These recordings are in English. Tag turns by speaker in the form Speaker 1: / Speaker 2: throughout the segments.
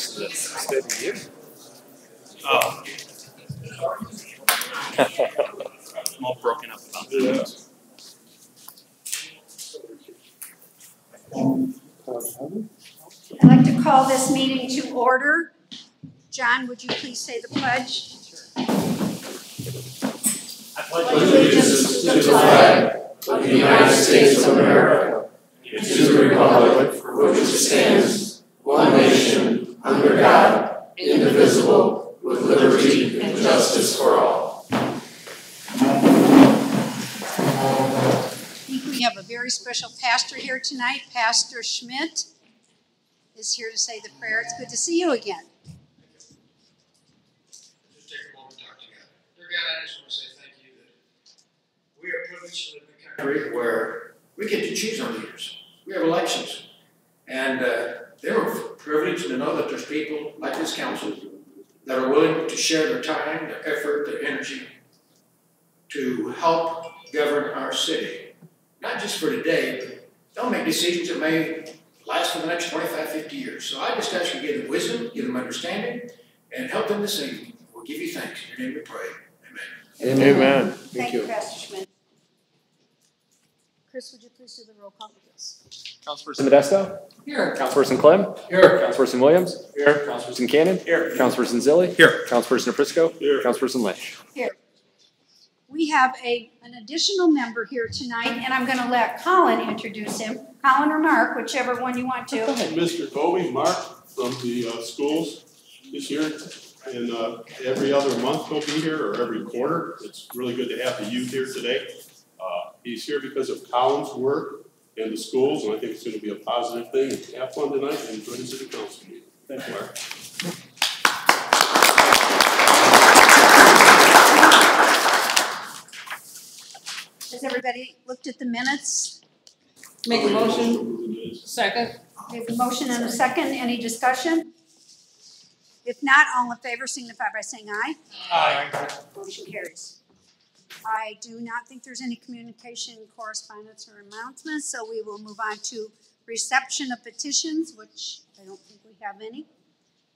Speaker 1: listen to this. Instead of you.
Speaker 2: Oh. I'm all broken up about that.
Speaker 3: I'd like to call this meeting to order. John, would you please say the pledge?
Speaker 4: I pledge allegiance to the flag of the United States of America and to the republic for which it stands, one nation, under God, indivisible, with liberty and justice for all.
Speaker 3: I think we have a very special pastor here tonight. Pastor Schmidt is here to say the prayer. It's good to see you again.
Speaker 5: Just take a moment to talk together. Dear God, I just want to say thank you that we are privileged to live in a country where we get to choose our leaders. We have elections. And they're privileged to know that there's people like this council that are willing to share their time, their effort, their energy to help govern our city. Not just for today, but they'll make decisions that may last for the next 25, 50 years. So I just ask you to give them wisdom, give them understanding, and help them this evening. We'll give you thanks. In your name we pray. Amen.
Speaker 1: Amen.
Speaker 3: Thank you, Pastor Schmidt. Chris, would you please do the roll call?
Speaker 1: Councilperson Modesto?
Speaker 5: Here.
Speaker 1: Councilperson Clem?
Speaker 5: Here.
Speaker 1: Councilperson Williams?
Speaker 5: Here.
Speaker 1: Councilperson Cannon?
Speaker 5: Here.
Speaker 1: Councilperson Zilli?
Speaker 2: Here.
Speaker 1: Councilperson Frisco?
Speaker 5: Here.
Speaker 1: Councilperson Lynch?
Speaker 3: Here. We have an additional member here tonight, and I'm going to let Colin introduce him. Colin or Mark, whichever one you want to.
Speaker 6: Mr. Colby, Mark from the schools is here, and every other month he'll be here, or every quarter. It's really good to have the youth here today. He's here because of Colin's work and the schools, and I think it's going to be a positive thing. Have fun tonight and enjoy the city council meeting. Thank you, Mark.
Speaker 3: Has everybody looked at the minutes?
Speaker 7: Make a motion. Second.
Speaker 3: We have a motion and a second. Any discussion? If not, all in favor signify by saying aye.
Speaker 5: Aye.
Speaker 3: Motion carries. I do not think there's any communication, correspondence, or announcements, so we will move on to reception of petitions, which I don't think we have any.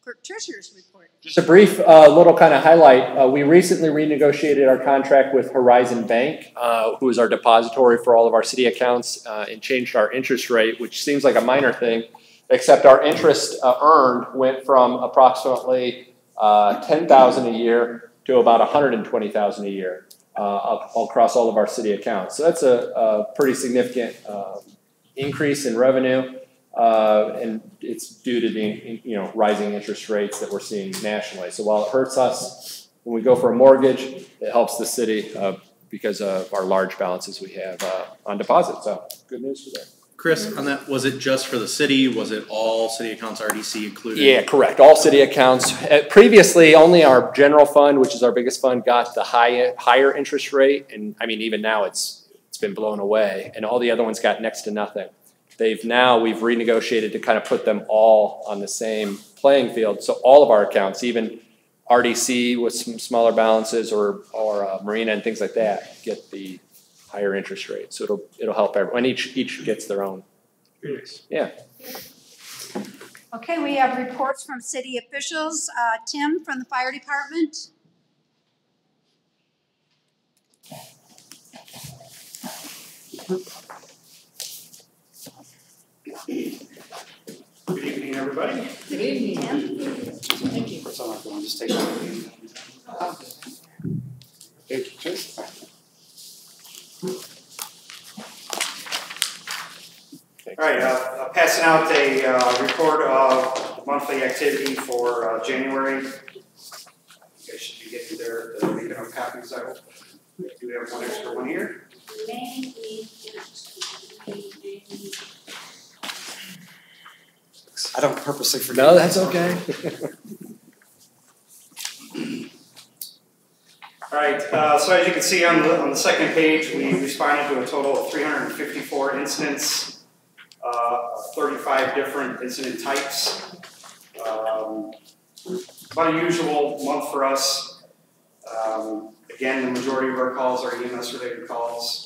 Speaker 3: Clerk Treasurer's report.
Speaker 1: Just a brief little kind of highlight. We recently renegotiated our contract with Horizon Bank, who is our depository for all of our city accounts, and changed our interest rate, which seems like a minor thing, except our interest earned went from approximately $10,000 a year to about $120,000 a year across all of our city accounts. So that's a pretty significant increase in revenue. And it's due to the rising interest rates that we're seeing nationally. So while it hurts us when we go for a mortgage, it helps the city because of our large balances we have on deposit. So good news for that.
Speaker 2: Chris, on that, was it just for the city? Was it all city accounts, RDC included?
Speaker 1: Yeah, correct. All city accounts. Previously, only our general fund, which is our biggest fund, got the higher interest rate. And I mean, even now it's been blown away. And all the other ones got next to nothing. We've renegotiated to kind of put them all on the same playing field. So all of our accounts, even RDC with some smaller balances or Marina and things like that, get the higher interest rate. So it'll help everyone. Each gets their own. Yeah.
Speaker 3: Okay, we have reports from city officials. Tim from the fire department.
Speaker 5: Good evening, everybody.
Speaker 7: Good evening.
Speaker 5: Thank you. First off, I'll just take one. Thank you, Chase. All right, passing out a report of monthly activity for January. You guys should be getting their copies, I hope. We do have one extra one here. I don't purposely forget.
Speaker 1: No, that's okay.
Speaker 5: All right, so as you can see on the second page, we responded to a total of 354 incidents, 35 different incident types. About a usual month for us. Again, the majority of our calls are EMS-related calls.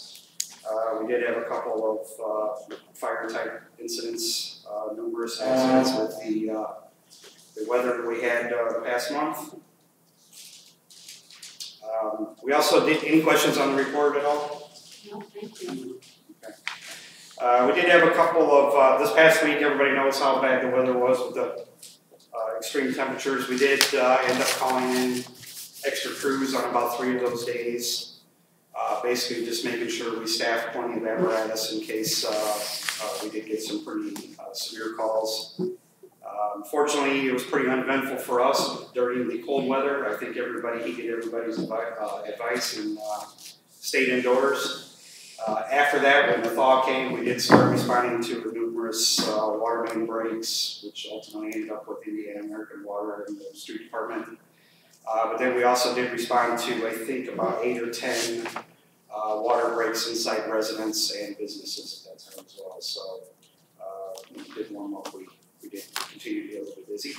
Speaker 5: We did have a couple of fire-type incidents, numerous accidents with the
Speaker 8: the weather we had the past month. We also did, any questions on the report at all?
Speaker 3: No, thank you.
Speaker 8: Okay. We did have a couple of, this past week, everybody knows how bad the weather was with the extreme temperatures. We did end up calling in extra crews on about 3 of those days. Basically just making sure we staff plenty of apparatus in case we did get some pretty severe calls. Fortunately, it was pretty uneventful for us during the cold weather. I think everybody heeded everybody's advice and stayed indoors. After that, when the thaw came, we did start responding to numerous water main breaks, which ultimately ended up with Indiana American Water and the street department. But then we also did respond to, I think, about 8 or 10 water breaks inside residents and businesses at that time as well. So we did warm up. We did continue to be a little bit busy.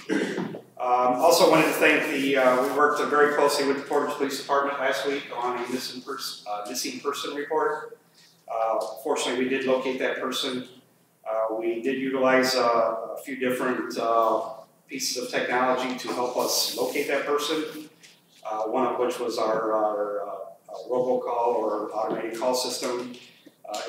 Speaker 8: Also wanted to thank we worked very closely with the Portage Police Department last week on a missing person report. Fortunately, we did locate that person. We did utilize a few different pieces of technology to help us locate that person. One of which was our robocall or automated call system.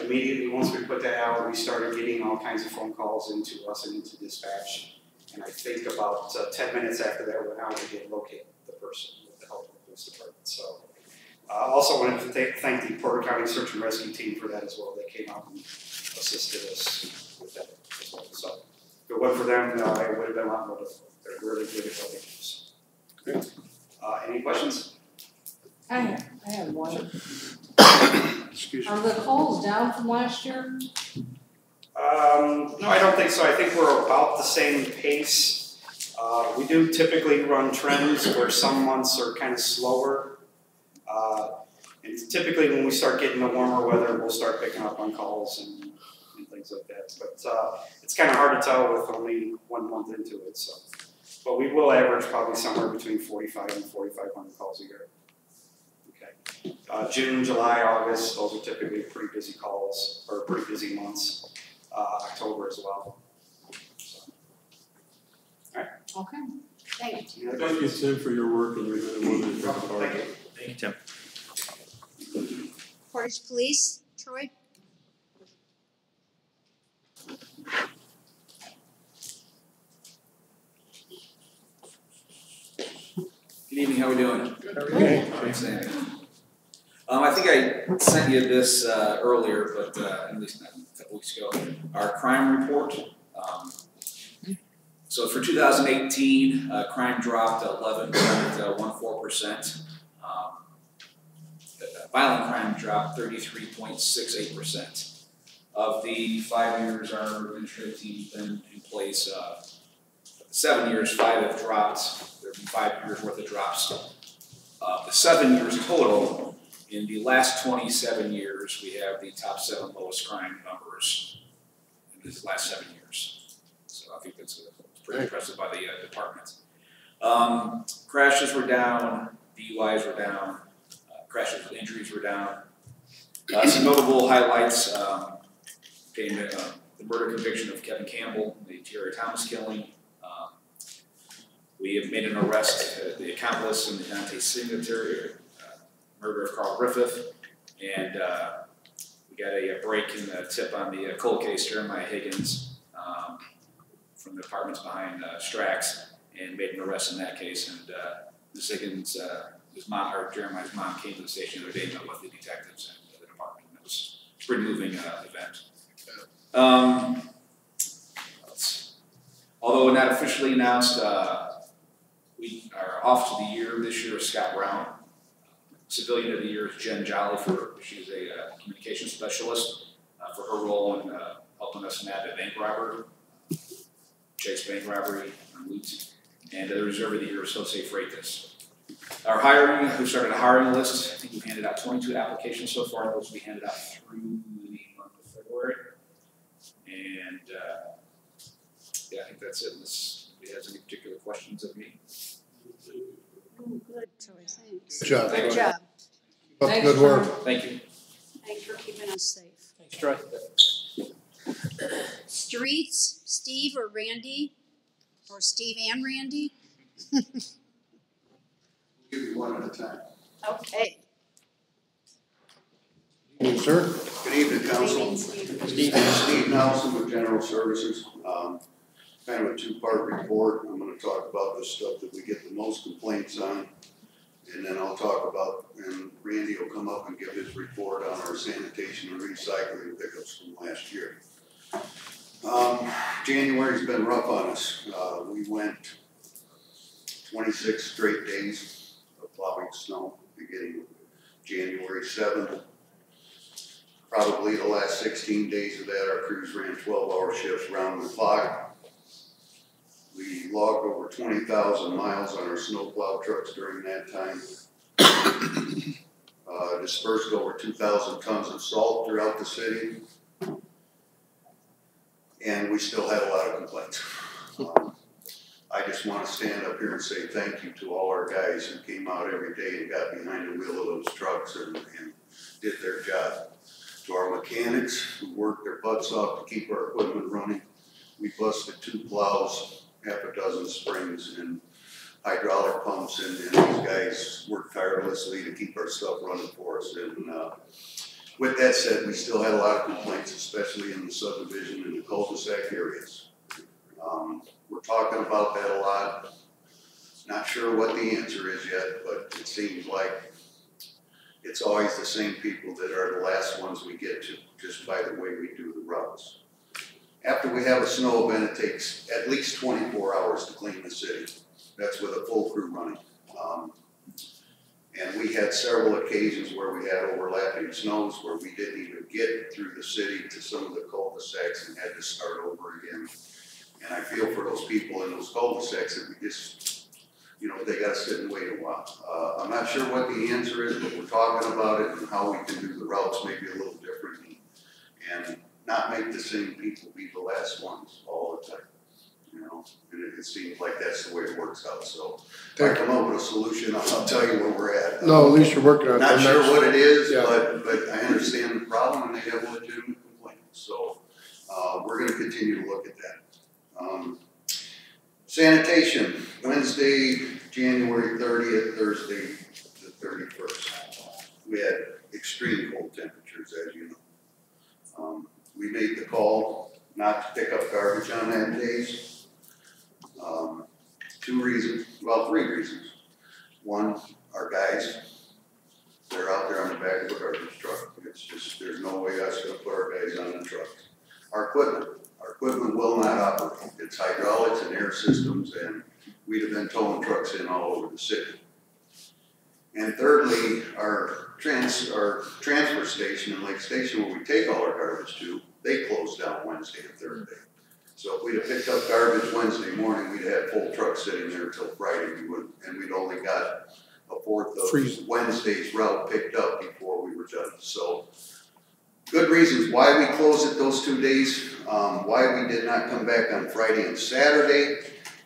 Speaker 8: Immediately once we put that out, we started getting all kinds of phone calls into us and into dispatch. And I think about 10 minutes after that, we're now going to locate the person with the help of the police department. So also wanted to thank the Porter County Search and Rescue team for that as well. They came out and assisted us with that as well. So if it wasn't for them, it would have been a lot more difficult. They're really good at what they do. So. Great. Any questions?
Speaker 7: I have one.
Speaker 8: Excuse me.
Speaker 7: Are the calls down from last year?
Speaker 8: No, I don't think so. I think we're about the same pace. We do typically run trends where some months are kind of slower. And typically when we start getting the warmer weather, we'll start picking up on calls and things like that. But it's kind of hard to tell with only 1 month into it. So, but we will average probably somewhere between 45 and 4,500 calls a year. Okay. June, July, August, those are typically pretty busy calls or pretty busy months. October as well. So. All right.
Speaker 7: Okay.
Speaker 3: Thank you.
Speaker 6: Thank you, Tim, for your work and your women.
Speaker 8: Thank you.
Speaker 2: Thank you, Tim.
Speaker 3: Portage Police, Troy.
Speaker 9: Good evening, how are we doing?
Speaker 1: Okay.
Speaker 9: Outstanding. I think I sent you this earlier, but at least a couple weeks ago, our crime report. So for 2018, crime dropped 11.14%. Violent crime dropped 33.68%. Of the 5 years our administrative team's been in place, 7 years, 5 have dropped. There have been 5 years worth of drops. The 7 years total, in the last 27 years, we have the top 7 lowest crime numbers in these last 7 years. So I think that's pretty impressive by the department. Crashes were down, DUIs were down, crashes with injuries were down. Some notable highlights came the murder conviction of Kevin Campbell, the Terry Thomas killing. We have made an arrest, the accomplice in the Dante Singletary murder of Carl Griffith, and we got a break in the tip on the cold case, Jeremiah Higgins, from the apartments behind Strax, and made an arrest in that case. And Ms. Higgins, his mom, or Jeremiah's mom, came to the station the other day and met with the detectives and the department. It was a pretty moving event. Although not officially announced, our Officer of the Year this year is Scott Brown. Civilian of the Year is Jen Jolly. She's a communications specialist for her role in helping us nab a bank robbery, Chase bank robbery on Lutz. And the Reserve of the Year is Jose Freitas. Our hiring, we started a hiring list. I think we've handed out 22 applications so far. Those will be handed out through the month of February. And yeah, I think that's it. Unless anybody has any particular questions of me.
Speaker 3: Good choice. Thanks.
Speaker 4: Good job.
Speaker 3: Good job.
Speaker 4: Keep up the good work.
Speaker 9: Thank you.
Speaker 3: Thanks for keeping us safe.
Speaker 1: Thanks, Troy.
Speaker 3: Streets, Steve or Randy? Or Steve and Randy?
Speaker 4: Give you one at a time.
Speaker 3: Okay.
Speaker 6: Yes, sir.
Speaker 4: Good evening, council. Steve Nelson with General Services. Kind of a two-part report. I'm going to talk about the stuff that we get the most complaints on, and then I'll talk about, and Randy will come up and give his report on our sanitation and recycling pickups from last year. January's been rough on us. We went 26 straight days of plowing snow beginning January 7th. Probably the last 16 days of that, our crews ran 12-hour shifts round the clock. We logged over 20,000 miles on our snowplow trucks during that time. Dispersed over 2,000 tons of salt throughout the city. And we still had a lot of complaints. I just want to stand up here and say thank you to all our guys who came out every day and got behind the wheel of those trucks and did their job. To our mechanics who worked their butts off to keep our equipment running. We busted 2 plows, half a dozen springs and hydraulic pumps, and these guys worked tirelessly to keep our stuff running for us. And with that said, we still had a lot of complaints, especially in the subdivision and the cul-de-sac areas. We're talking about that a lot. Not sure what the answer is yet, but it seems like it's always the same people that are the last ones we get to, just by the way we do the routes. After we have a snow event, it takes at least 24 hours to clean the city. That's with a full crew running. And we had several occasions where we had overlapping snows where we didn't even get through the city to some of the cul-de-sacs and had to start over again. And I feel for those people in those cul-de-sacs that we just, you know, they gotta sit and wait a while. I'm not sure what the answer is, but we're talking about it and how we can do the routes maybe a little differently and not make the same people be the last ones all the time. You know, and it seems like that's the way it works out. So if I come up with a solution, I'll tell you where we're at.
Speaker 10: No, at least you're working on it.
Speaker 4: Not sure what it is,
Speaker 10: yeah.
Speaker 4: but I understand the problem and they have legitimate complaints. So we're gonna continue to look at that. Sanitation, Wednesday, January 30th, Thursday, the 31st. We had extreme cold temperatures, as you know. We made the call not to pick up garbage on that days. 3 reasons. One, our guys, they're out there on the back of a garbage truck. It's just, there's no way us to put our guys on the truck. Our equipment will not operate. It's hydraulics and air systems, and we'd have been towing trucks in all over the city. And thirdly, our transfer station in Lake Station, where we take all our garbage to, they closed down Wednesday and Thursday. So if we'd have picked up garbage Wednesday morning, we'd have full trucks sitting there until Friday. And we'd only got a fourth of Wednesday's route picked up before we were done. So good reasons why we closed it those 2 days. Why we did not come back on Friday and Saturday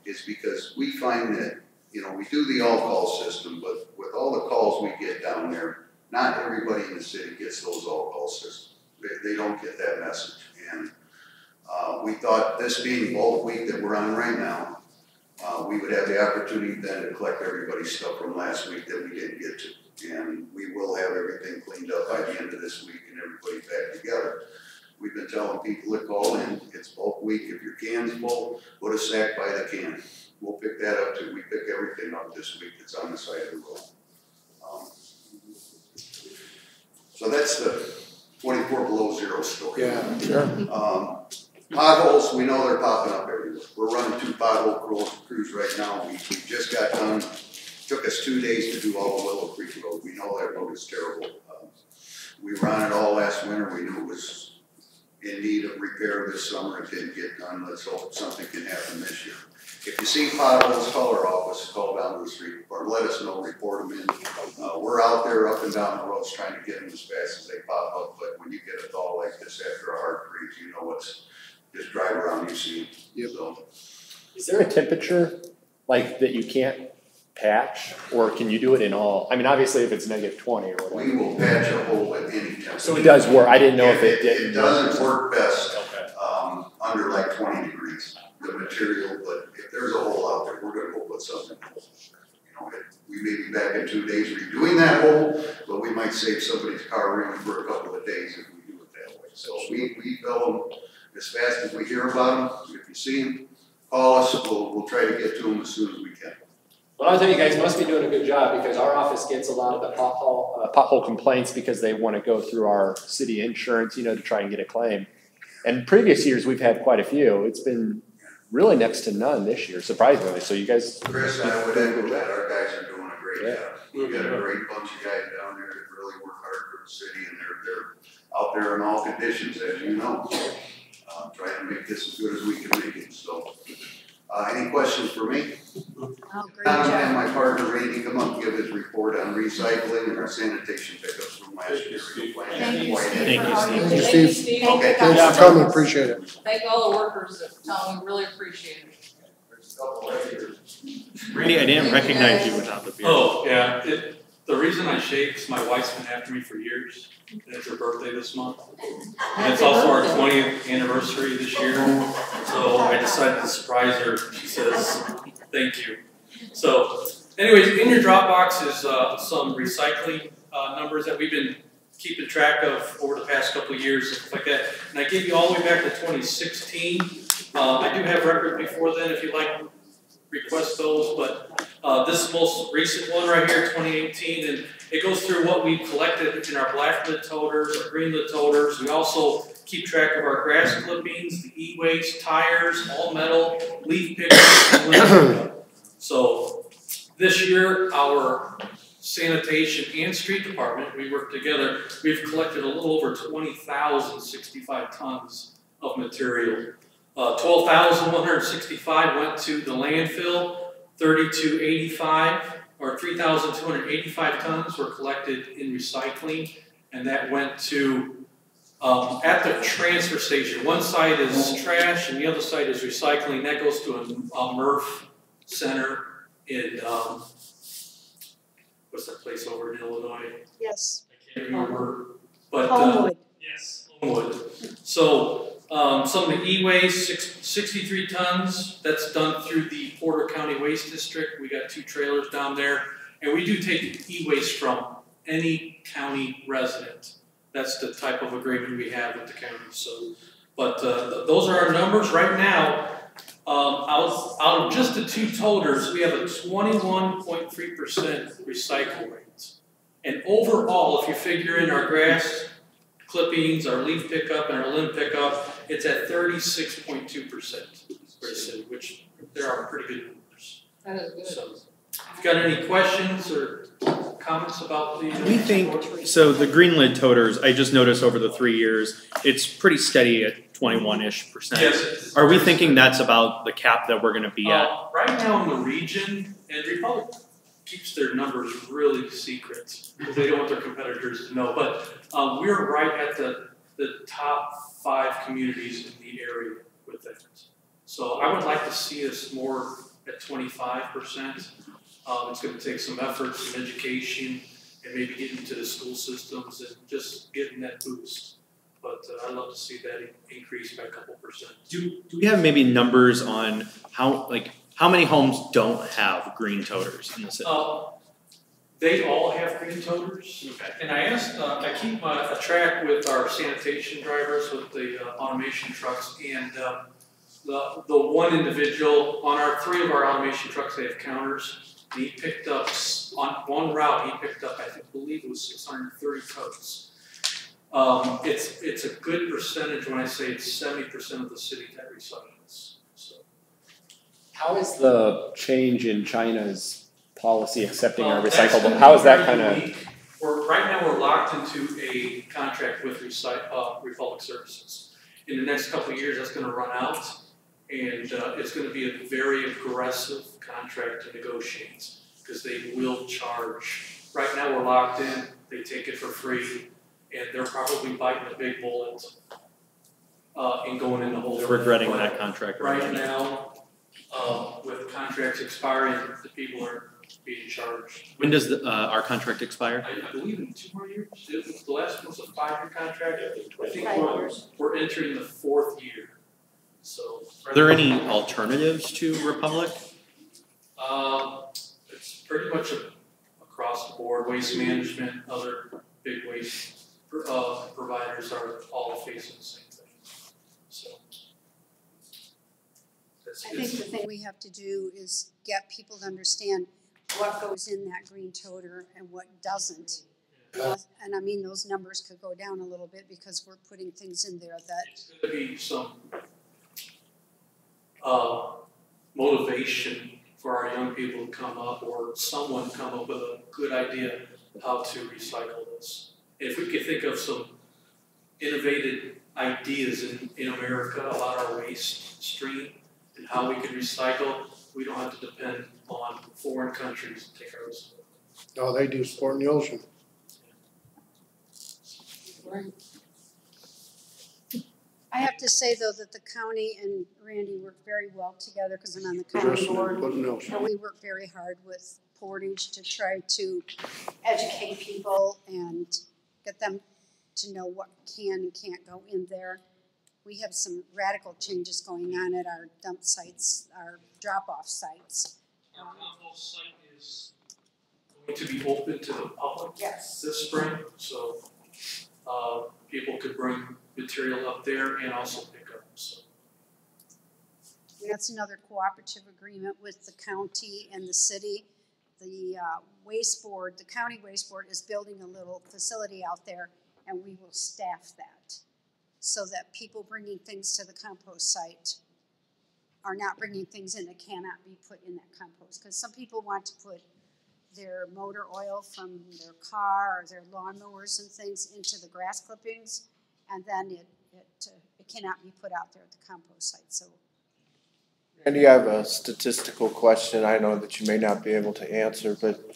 Speaker 4: is because we find that, you know, we do the all-call system, but with all the calls we get down there, not everybody in the city gets those all-call systems. They don't get that message. And we thought this being bulk week that we're on right now, we would have the opportunity then to collect everybody's stuff from last week that we didn't get to. And we will have everything cleaned up by the end of this week and everybody back together. We've been telling people to call in. It's bulk week. If your can's full, put a sack by the can. We'll pick that up too. We pick everything up this week that's on the side of the road. So that's the 24 below zero story.
Speaker 10: Yeah, sure.
Speaker 4: Potholes, we know they're popping up everywhere. We're running 2 pothole crews right now. We just got done. Took us 2 days to do all the Willow Creek Road. We know that road is terrible. We were on it all last winter. We knew it was in need of repair this summer. It didn't get done. Let's hope something can happen this year. If you see potholes, call our office, call down to the street, or let us know, report them in. We're out there up and down the roads trying to get them as fast as they pop up, but when you get a thaw like this after a hard freeze, you know it's just drive around, you see.
Speaker 10: Yep.
Speaker 4: So,
Speaker 1: Is there a temperature like that you can't patch, or can you do it in all? I mean, obviously if it's -20 or whatever.
Speaker 4: we will patch a hole at any temperature.
Speaker 1: So it does work. I didn't know if it did.
Speaker 4: It doesn't work best
Speaker 1: Okay.
Speaker 4: under like 20 degrees, the material, but if there's a
Speaker 10: put something. You know, we may be back in 2 days redoing that hole, but we might save somebody's car running for a couple of days if we do it that way. So we fill them as fast as we hear about them. If you see them, call us. We'll try to get to them as soon as we can.
Speaker 1: Well, I'll tell you guys must be doing a good job because our office gets a lot of the pothole complaints because they want to go through our city insurance, you know, to try and get a claim. And previous years we've had quite a few. It's been really next to none this year, surprisingly. So you guys.
Speaker 10: Chris, I would echo that. Our guys are doing a great job. We've got a great bunch of guys down there that really work hard for the city, and they're out there in all conditions, as you know. Trying to make this as good as we can make it. So, any questions for me?
Speaker 3: Oh, great
Speaker 10: Tom
Speaker 3: job.
Speaker 10: and my partner Randy come up and give his report on recycling and our sanitation pickups from last year.
Speaker 3: Thank you, Steve.
Speaker 2: Thank you,
Speaker 3: for all
Speaker 2: Steve.
Speaker 3: do.
Speaker 4: Thank you,
Speaker 7: Steve.
Speaker 10: Okay.
Speaker 4: Thanks for coming, appreciate it.
Speaker 7: Thank all the workers at town, we really appreciate it.
Speaker 2: Randy, I didn't recognize you without the beard.
Speaker 11: Oh, yeah, the reason I shave is my wife's been after me for years, and it's her birthday this month. And it's also our 20th anniversary this year, so I decided to surprise her. She says, thank you. So, anyways, in your Dropbox is some recycling numbers that we've been keeping track of over the past couple of years, stuff like that. And I gave you all the way back to 2016. I do have records before then if you'd like to request those, but this most recent one right here, 2018, and it goes through what we collected in our black lid toters, our green lid toters. We also keep track of our grass clippings, the e-waste, tires, all metal, leaf pickup, and limb pickup. So this year, our sanitation and street department, we work together, we've collected a little over 20,065 tons of material. 12,165 went to the landfill, 3,285 or 3,285 tons were collected in recycling, and that went to at the transfer station. One side is trash and the other side is recycling. That goes to a MRF center in what's that place over in Illinois?
Speaker 3: Yes.
Speaker 11: I can't remember, but
Speaker 3: Homewood.
Speaker 11: yes, Homewood. So. Some of the e-waste, 63 tons, that's done through the Porter County Waste District. We got 2 trailers down there, and we do take e-waste from any county resident. That's the type of agreement we have with the county. So, but those are our numbers right now. Out of just the 2 toters, we have a 21.3% recycle rate. And overall, if you figure in our grass clippings, our leaf pickup, and our limb pickup, it's at 36.2% for the city, which there are pretty good numbers.
Speaker 7: That is good.
Speaker 11: So, if you got any questions or comments about the?
Speaker 2: We think, so the green lid toters, I just noticed over the 3 years, it's pretty steady at 21-ish%.
Speaker 11: Yes.
Speaker 2: Are we thinking that's about the cap that we're gonna be at?
Speaker 11: Right now in the region, and Republic keeps their numbers really secret because they don't want their competitors to know, but we're right at the top 5 communities in the area with that. So I would like to see us more at 25%. It's going to take some effort, some education, and maybe getting into the school systems and just getting that boost. But I'd love to see that increase by a couple percent.
Speaker 2: Do we have maybe numbers on how many homes don't have green toters in the city?
Speaker 11: They all have green toters, and I asked. I keep a track with our sanitation drivers with the automation trucks, and the one individual on our 3 of our automation trucks, they have counters. And he picked up on one route. He picked up, I believe it was 630 totes. It's a good percentage when I say it's 70% of the city that recycles. So,
Speaker 1: how is the change in China's policy accepting our recyclable? How is that kind of?
Speaker 11: Right now we're locked into a contract with Republic Services. In the next couple of years, that's going to run out, and it's going to be a very aggressive contract to negotiate because they will charge. Right now we're locked in. They take it for free, and they're probably biting a big bullet and going in the hole.
Speaker 2: They're regretting that contract
Speaker 11: right now. With contracts expiring, the people are being charged.
Speaker 2: When does our contract expire?
Speaker 11: I believe in 2 more years. The last one was a 5-year contract. I think we're entering the 4th year. So,
Speaker 2: are there any alternatives to Republic?
Speaker 11: It's pretty much across the board. Waste management, other big waste providers are all facing the same thing. So
Speaker 3: I think the thing we have to do is get people to understand what goes in that green toter and what doesn't. And I mean, those numbers could go down a little bit because we're putting things in there that.
Speaker 11: It's going to be some motivation for our young people to come up, or someone come up with a good idea how to recycle this. If we could think of some innovative ideas in America about our waste stream and how we can recycle, we don't have to depend on foreign countries to take care of this.
Speaker 12: No, they do sport in the ocean.
Speaker 3: I have to say, though, that the county and Randy work very well together because I'm on the county board. And we work very hard with Portage to try to educate people and get them to know what can and can't go in there. We have some radical changes going on at our dump sites, our drop-off sites.
Speaker 11: Our compost site is going to be open to the public this spring, so people could bring material up there and also pick up. So.
Speaker 3: That's another cooperative agreement with the county and the city. The waste board, the county waste board is building a little facility out there, and we will staff that so that people bringing things to the compost site are not bringing things in that cannot be put in that compost. Because some people want to put their motor oil from their car or their lawnmowers and things into the grass clippings, and then it cannot be put out there at the compost site. So,
Speaker 13: Randy, I have a statistical question. I know that you may not be able to answer, but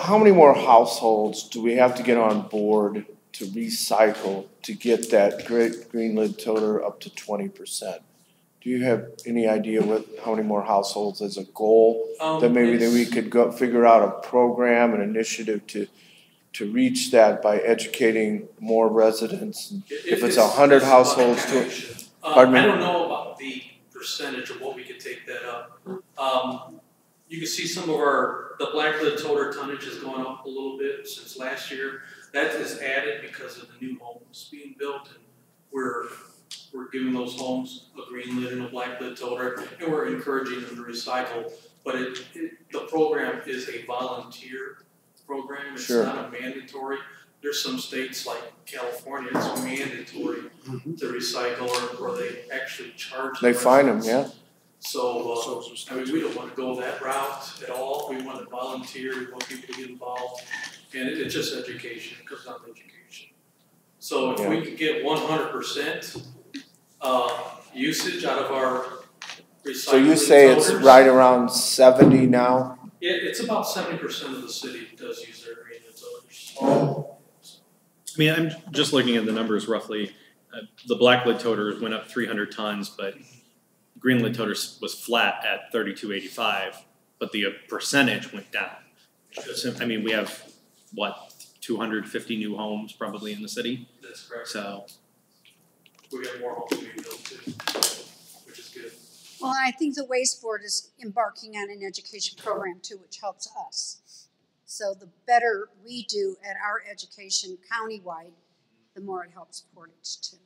Speaker 13: how many more households do we have to get on board to recycle to get that great green lid toter up to 20%? Do you have any idea how many more households as a goal that we could go figure out a program, an initiative to reach that by educating more residents? If it's 100 households
Speaker 11: I don't know about the percentage of what we could take that up. You can see some of the black lid toter tonnage has gone up a little bit since last year. That is added because of the new homes being built, and we're giving those homes a green lid and a black lid toter, and we're encouraging them to recycle. But the program is a volunteer program. It's not a mandatory. There's some states like California, it's mandatory to recycle, or they actually charge.
Speaker 13: They fine them, yeah.
Speaker 11: So, I mean, we don't want to go that route at all. We want to volunteer, we want people to get involved, and it's just education. It comes down to education. So if we could get 100% usage out of our recycling. So
Speaker 13: you say it's right around 70 now?
Speaker 11: It's about 70% of the city does use their green lid toters.
Speaker 2: I mean, I'm just looking at the numbers roughly. The black lid toter went up 300 tons, but green lid toter was flat at 3285, but the percentage went down. So, I mean, we have, 250 new homes probably in the city?
Speaker 11: That's correct.
Speaker 2: So
Speaker 11: we got more homes being built too, which is good.
Speaker 3: Well, I think the waste board is embarking on an education program too, which helps us. So the better we do at our education countywide, the more it helps Portage too.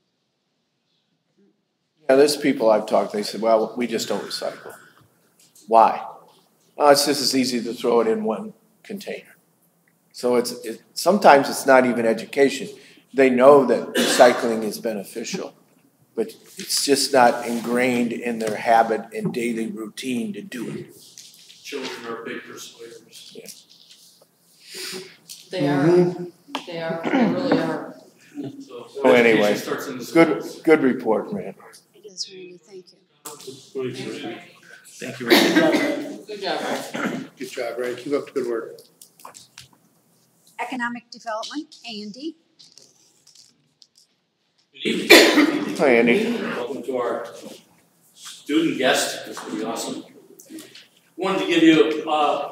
Speaker 13: Yeah, there's people I've talked, they said, well, we just don't recycle. Why? Oh, it's just as easy to throw it in one container. So sometimes it's not even education. They know that recycling is beneficial, but it's just not ingrained in their habit and daily routine to do it.
Speaker 11: Children are big persuaders.
Speaker 13: Yeah.
Speaker 7: They are. They are. They really are.
Speaker 13: So anyway, good report, man.
Speaker 3: It is, Randy. Thank you.
Speaker 2: Thank you, Randy.
Speaker 7: Good job, Randy.
Speaker 12: Good job, Randy. Keep up the good work.
Speaker 3: Economic Development, Andy.
Speaker 14: Good evening.
Speaker 13: Hi, Andy.
Speaker 14: Welcome to our student guest. This will be awesome. Wanted to give you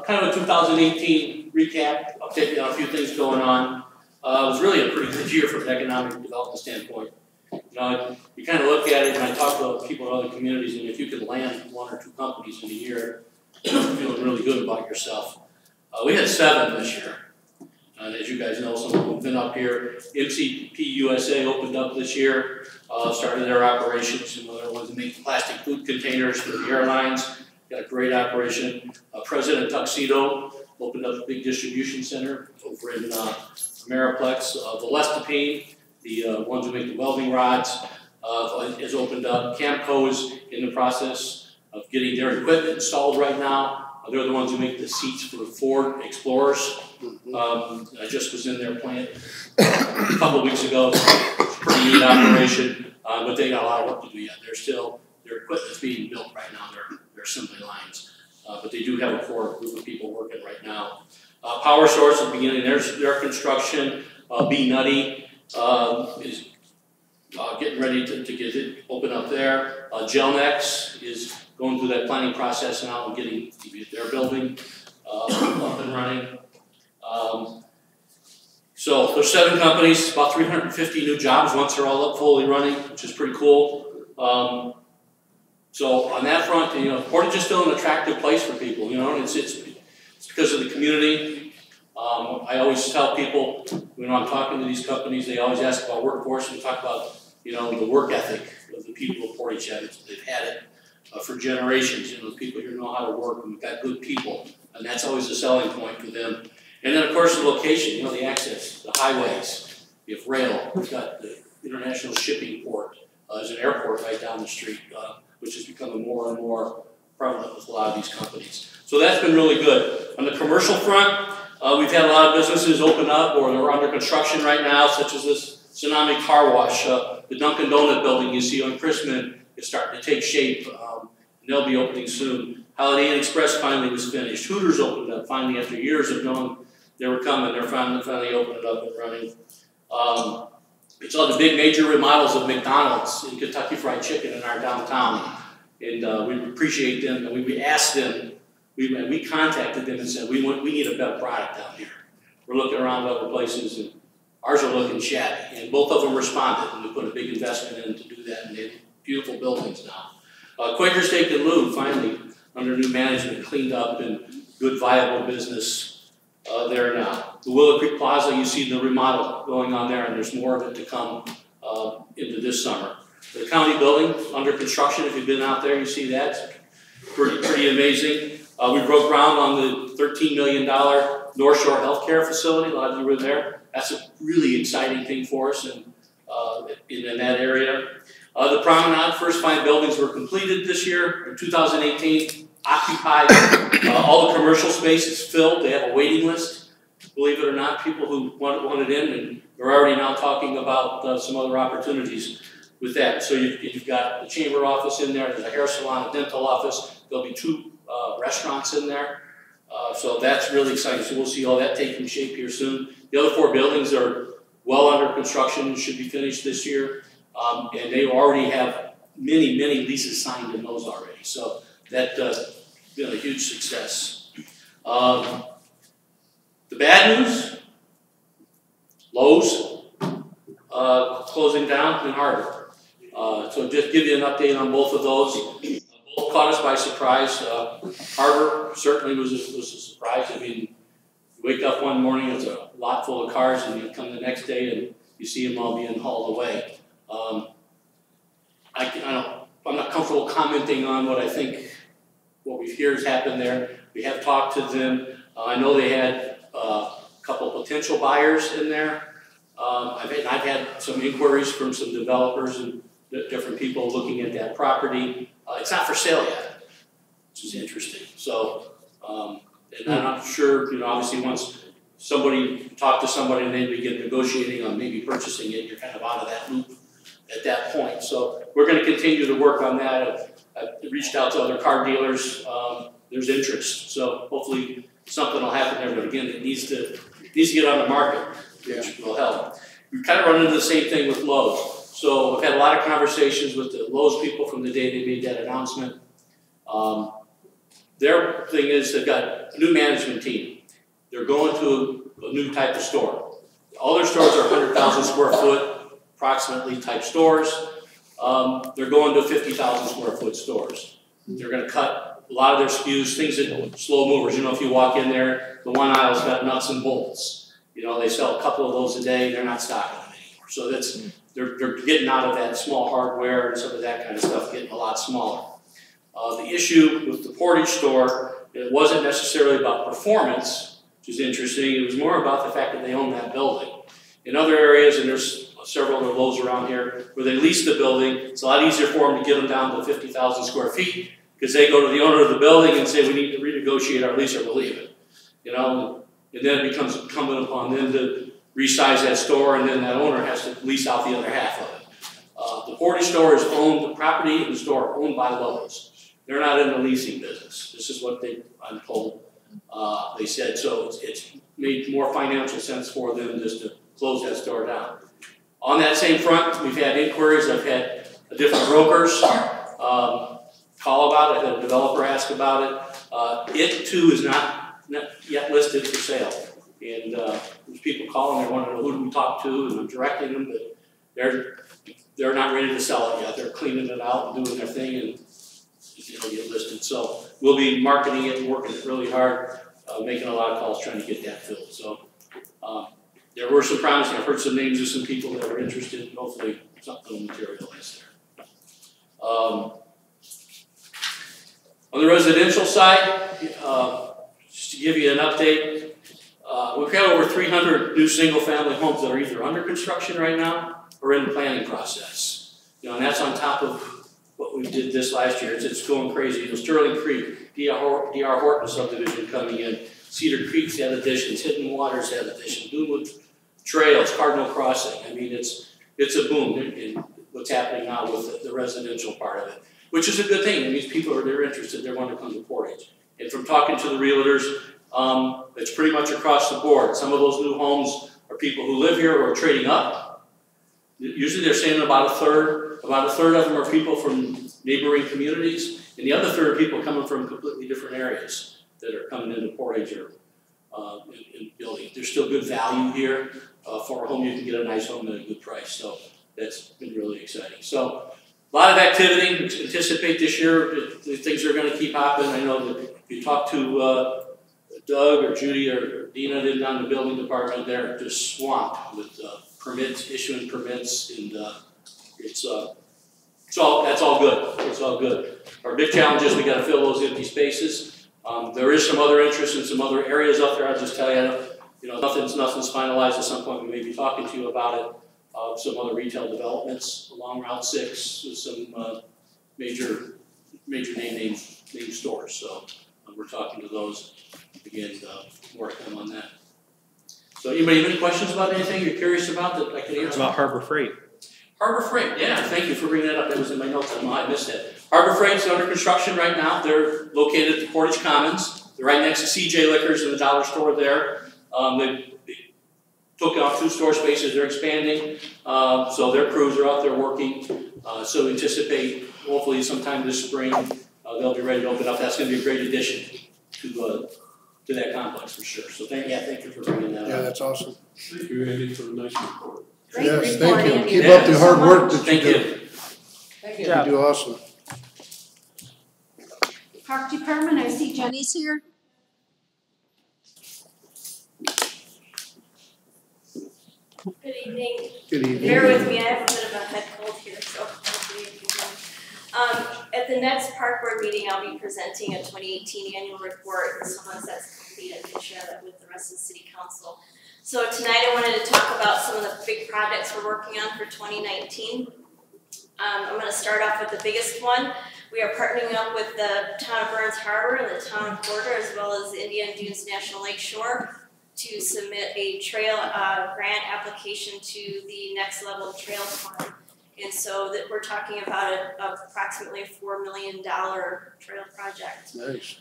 Speaker 14: kind of a 2018 recap, update you on a few things going on. It was really a pretty good year from an economic development standpoint. You know, you kind of look at it, and I talk to people in other communities, and if you could land 1 or 2 companies in a year, feeling really good about yourself. We had 7 this year. And as you guys know, some of them have been up here. MCP USA opened up this year, started their operations. You know, they're ones that make plastic food containers for the airlines. Got a great operation. President Tuxedo opened up a big distribution center over in Ameriplex. Voestalpine, the ones who make the welding rods, has opened up. Camco is in the process of getting their equipment installed right now. They're the ones who make the seats for the Ford Explorers. I just was in their plant a couple of weeks ago. It's a pretty neat operation, but they got a lot of work to do yet. Their equipment's being built right now, their assembly lines. But they do have a core group of people working right now. Power Source is beginning their construction. Be Nutty is getting ready to get it open up there. Gelnex is going through that planning process now and getting their building up and running. So there's 7 companies, about 350 new jobs once they're all up fully running, which is pretty cool. So on that front, you know, Portage is still an attractive place for people. You know, it's because of the community. I always tell people when I'm talking to these companies, they always ask about workforce. We talk about, you know, the work ethic of the people of Portage. They've had it for generations. You know, the people here know how to work, and we've got good people, and that's always a selling point for them. And then, of course, the location. You know, the access, the highways. We have rail. We've got the international shipping port. There's an airport right down the street, which is becoming more and more prevalent with a lot of these companies. So that's been really good. On the commercial front, we've had a lot of businesses open up or they're under construction right now, such as this Tsunami Car Wash. The Dunkin' Donut building you see on Chrisman is starting to take shape. And they'll be opening soon. Holiday Inn Express finally was finished. Hooters opened up finally after years of knowing they were coming. They're finally opened it up and running. We saw the big major remodels of McDonald's and Kentucky Fried Chicken in our downtown. And we appreciate them. And we asked them, we contacted them and said, we need a better product down here. We're looking around other places and ours are looking shabby. And both of them responded and we put a big investment in to do that. And they have beautiful buildings now. Quaker Steak and Lube finally under new management cleaned up and good viable business there now. The Willow Creek Plaza, you see the remodel going on there and there's more of it to come into this summer. The county building under construction, if you've been out there, you see that. Pretty amazing. We broke ground on the $13 million North Shore Healthcare facility. A lot of you were there. That's a really exciting thing for us in that area. The Promenade, first 5 buildings were completed this year in 2018. Occupied. All the commercial space is filled. They have a waiting list. Believe it or not, people who want it in, and they're already now talking about some other opportunities with that. So you've got the chamber office in there. There's a hair salon, a dental office. There'll be 2 restaurants in there. So that's really exciting. So we'll see all that taking shape here soon. The other 4 buildings are well under construction, should be finished this year. And they already have many leases signed in those already. So that's been a huge success. The bad news, Lowe's closing down in Harbor. So just give you an update on both of those. Both caught us by surprise. Harbor certainly was a surprise. I mean, you wake up one morning, it's a lot full of cars, and you come the next day and you see them all being hauled away. I'm not comfortable commenting on what we hear has happened there. We have talked to them. I know they had a couple potential buyers in there. I've had some inquiries from some developers and different people looking at that property. It's not for sale yet, which is interesting. So, and I'm not sure, obviously once somebody talked to somebody and they begin negotiating on maybe purchasing it, you're kind of out of that loop at that point. So we're going to continue to work on that. I've reached out to other car dealers. There's interest. So hopefully something will happen there. But again, it needs to get on the market, which will help. We've kind of run into the same thing with Lowe's. So I've had a lot of conversations with the Lowe's people from the day they made that announcement. Their thing is they've got a new management team. They're going to a new type of store. All their stores are 100,000 square foot, approximately type stores. They're going to 50,000 square foot stores. They're going to cut a lot of their SKUs, things that slow movers. You know, if you walk in there, the one aisle's got nuts and bolts. You know, they sell a couple of those a day. They're not stocking them anymore. So that's they're getting out of that small hardware and some of that kind of stuff, getting a lot smaller. The issue with the Portage store, it wasn't necessarily about performance, which is interesting. It was more about the fact that they own that building. In other areas, and there's several other Lowe's around here, where they lease the building, it's a lot easier for them to get them down to 50,000 square feet because they go to the owner of the building and say, we need to renegotiate our lease or we'll leave it. You know, and then it becomes incumbent upon them to resize that store, and then that owner has to lease out the other half of it. The Portage store is owned, the property and the store are owned by Lowe's. They're not in the leasing business. This is what I'm told, they said. So it's made more financial sense for them just to close that store down. On that same front, we've had inquiries. I've had different brokers call about it. I've had a developer ask about it. It too is not yet listed for sale. And there's people calling, they want to know who do we talk to, and I'm directing them, but they're not ready to sell it yet. They're cleaning it out and doing their thing, and it'll get listed. So we'll be marketing it and working it really hard, making a lot of calls trying to get that filled. So there were some promising. I've heard some names of some people that are interested, and hopefully something will materialize there. On the residential side, just to give you an update, we've got over 300 new single-family homes that are either under construction right now or in the planning process. You know, and that's on top of what we did this last year. It's going crazy. You know, Sterling Creek, D.R. Horton subdivision coming in, Cedar Creek's had additions, Hidden Waters had additions, Dunewood Trails, Cardinal Crossing. I mean, it's a boom in what's happening now with the residential part of it, which is a good thing. It means people they're interested, they want to come to Portage. And from talking to the realtors, it's pretty much across the board. Some of those new homes are people who live here or are trading up. Usually they're saying about a third of them are people from neighboring communities, and the other third are people coming from completely different areas that are coming into Portage or in building. There's still good value here. For a home, you can get a nice home at a good price. So that's been really exciting. So a lot of activity. We anticipate this year things are going to keep happening. I know that if you talk to Doug or Judy or Dina down the building department, they're just swamped with permits, issuing permits, and that's all good. It's all good. Our big challenge is we got to fill those empty spaces. There is some other interest in some other areas out there. I'll just tell you, nothing's finalized. At some point, we may be talking to you about it. Some other retail developments along Route 6 with some major name stores. So we're talking to those. Again, more to come on that. So anybody have any questions about anything you're curious about that I can answer?
Speaker 2: About Harbor Freight.
Speaker 14: Harbor Freight, yeah, thank you for bringing that up. That was in my notes. I missed that. Harbor Freight's under construction right now. They're located at the Portage Commons. They're right next to CJ Liquors and the dollar store there. They took out 2 store spaces. They're expanding. So their crews are out there working. So we anticipate hopefully sometime this spring they'll be ready to open up. That's going to be a great addition to that complex for sure. So thank you for bringing that up.
Speaker 12: Yeah, that's awesome.
Speaker 6: Thank you, Andy, for a nice report.
Speaker 3: Great
Speaker 12: Yes,
Speaker 3: report,
Speaker 12: thank you.
Speaker 3: Andy.
Speaker 12: Keep
Speaker 3: Thank
Speaker 12: up the
Speaker 3: you
Speaker 12: hard
Speaker 3: so
Speaker 12: work
Speaker 3: much.
Speaker 12: that you
Speaker 14: Thank
Speaker 12: do.
Speaker 14: you.
Speaker 7: Thank you.
Speaker 12: You do awesome.
Speaker 3: Park Department, I see Jenny's here.
Speaker 15: Good evening.
Speaker 12: Good evening.
Speaker 15: Bear with me, I have a bit of a head cold here, so hopefully you can. At the next park board meeting, I'll be presenting a 2018 annual report, and so once that's complete, I can share that with the rest of the city council. So tonight I wanted to talk about some of the big projects we're working on for 2019. I'm going to start off with the biggest one. We are partnering up with the town of Burns Harbor and the town of Porter, as well as the Indian Dunes National Lake Shore, to submit a trail grant application to the Next Level Trails Fund. And so that we're talking about approximately $4 million trail project.
Speaker 12: Nice.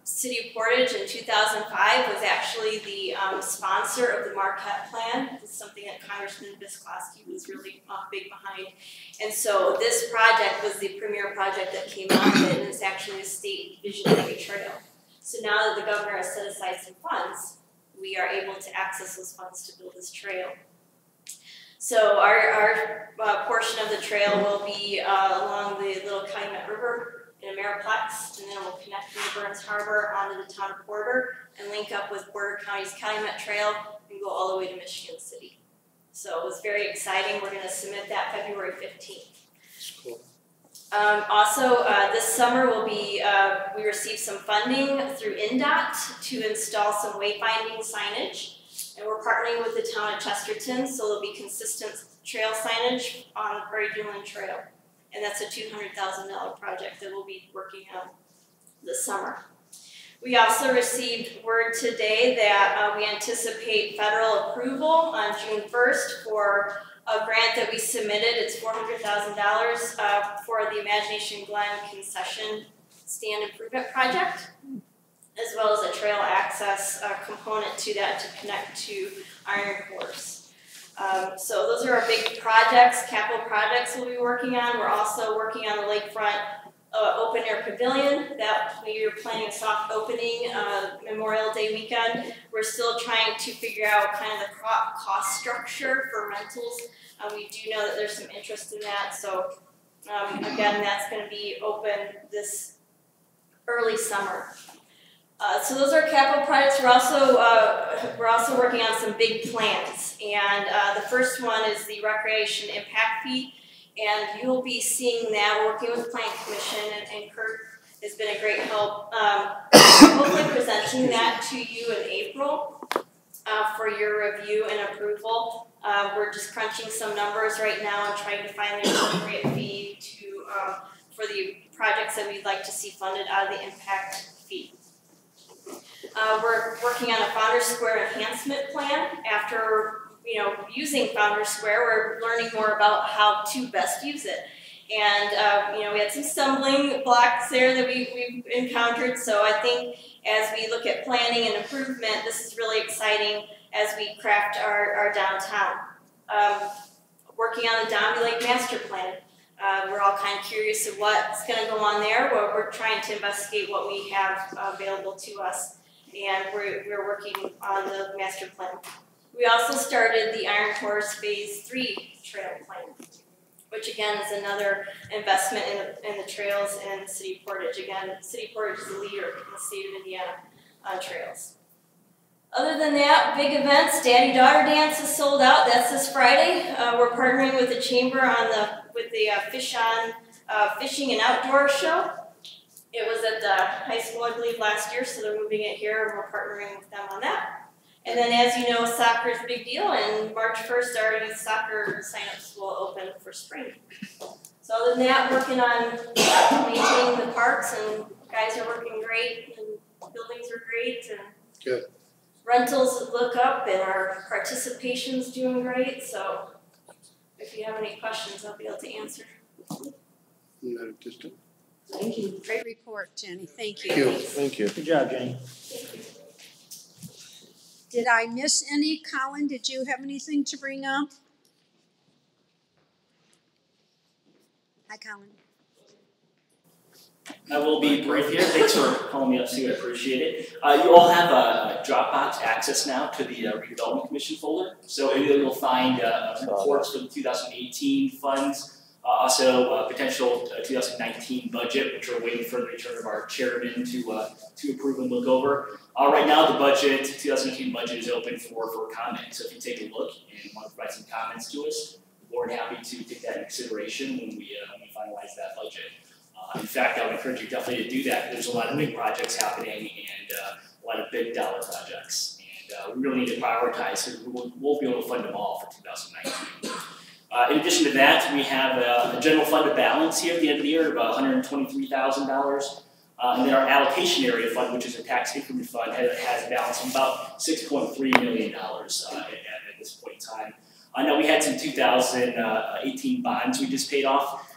Speaker 15: City of Portage in 2005 was actually the sponsor of the Marquette Plan. It's something that Congressman Visclosky was really big behind. And so this project was the premier project that came out of it, and it's actually a state visionary trail. So now that the governor has set aside some funds, we are able to access those funds to build this trail. So our portion of the trail will be along the Little Calumet River in Ameriplex, and then it will connect from the Burns Harbor onto the town of Porter and link up with Porter County's Calumet Trail and go all the way to Michigan City. So it was very exciting. We're going to submit that February 15th.
Speaker 12: Cool.
Speaker 15: Also, this summer we received some funding through INDOT to install some wayfinding signage, and we're partnering with the town of Chesterton, so there'll be consistent trail signage on the Prairie du Lin Trail, and that's a $200,000 project that we'll be working on this summer. We also received word today that we anticipate federal approval on June 1st for a grant that we submitted. It's $400,000 for the Imagination Glen concession stand improvement project, as well as a trail access component to that to connect to Iron Horse. So those are our big projects, capital projects we'll be working on. We're also working on the lakefront open air pavilion that we are planning a soft opening Memorial Day weekend. We're still trying to figure out kind of the cost structure for rentals. We do know that there's some interest in that, so again, that's going to be open this early summer. So those are capital projects. We're also working on some big plans, and the first one is the recreation impact fee. And you'll be seeing that. We're working with the Planning Commission, and Kurt has been a great help. Hopefully presenting that to you in April for your review and approval. We're just crunching some numbers right now and trying to find the appropriate fee for the projects that we'd like to see funded out of the impact fee. We're working on a Founders Square enhancement plan. After using Founders Square, we're learning more about how to best use it. And, we had some stumbling blocks there that we've encountered. So I think as we look at planning and improvement, this is really exciting as we craft our downtown. Working on the Dombey Lake Master Plan. We're all kind of curious of what's going to go on there. We're trying to investigate what we have available to us. And we're working on the master plan. We also started the Iron Horse Phase 3 trail plan, which again is another investment in the trails and City of Portage. Again, City of Portage is the leader in the state of Indiana on trails. Other than that, big events, Daddy-Daughter Dance is sold out. That's this Friday. We're partnering with the Chamber with the Fishing and Outdoor Show. It was at the high school, I believe, last year, so they're moving it here, and we're partnering with them on that. And then, as you know, soccer is a big deal, and March 1st, our youth soccer signups will open for spring. So other than that, working on maintaining the parks, and guys are working great, and buildings are great, and
Speaker 12: good.
Speaker 15: Rentals look up, and our participation's doing great. So if you have any questions, I'll be able to answer.
Speaker 12: Not at this time.
Speaker 3: Thank you. Great report, Jenny. Thank you.
Speaker 13: Thank you.
Speaker 1: Good job, Jenny.
Speaker 3: Did I miss any? Colin, did you have anything to bring up? Hi, Colin.
Speaker 16: I will be brief here. Thanks for calling me up, Sue. I appreciate it. You all have a Dropbox access now to the Redevelopment Commission folder. So in there you'll find reports for the 2018 funds, also potential 2019 budget, which we're waiting for the return of our chairman to approve and look over. Right now, the budget, 2018 budget, is open for comment. So if you take a look and want to provide some comments to us, we're happy to take that into consideration when we finalize that budget. In fact, I would encourage you definitely to do that. There's a lot of big projects happening and a lot of big dollar projects. And we really need to prioritize because we won't be able to fund them all for 2019. In addition to that, we have a general fund balance here at the end of the year of about $123,000. And then our allocation area fund, which is a tax increment fund, has a balance of about $6.3 million at this point in time. I know we had some 2018 bonds we just paid off.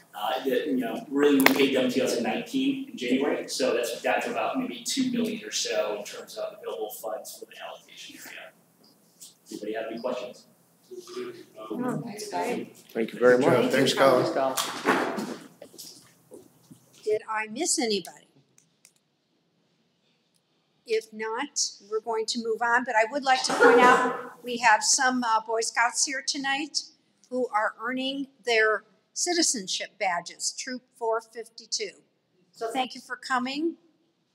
Speaker 16: Really we paid them in 2019 in January, so that's down to about maybe $2 million or so in terms of available funds for the allocation area. Anybody have any questions?
Speaker 13: Thank you very much.
Speaker 12: Thanks, Colin.
Speaker 3: Did I miss anybody? If not, we're going to move on, but I would like to point out we have some Boy Scouts here tonight who are earning their citizenship badges, Troop 452. So thank you for coming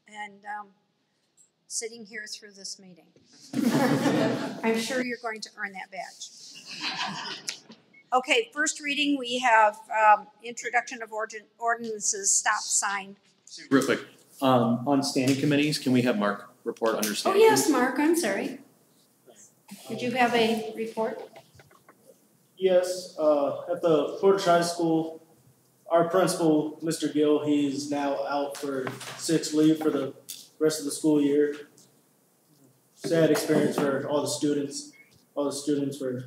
Speaker 3: and sitting here through this meeting. I'm sure you're going to earn that badge. Okay, first reading, we have introduction of ordinances, stop sign.
Speaker 2: Real quick, on standing committees, can we have Mark report under
Speaker 3: Oh,
Speaker 2: standing?
Speaker 3: yes, Mark, I'm sorry. Did you have a report?
Speaker 17: Yes, at the Portage High School, our principal, Mr. Gill, he's now out for sick leave for the rest of the school year. Sad experience for all the students. All the students were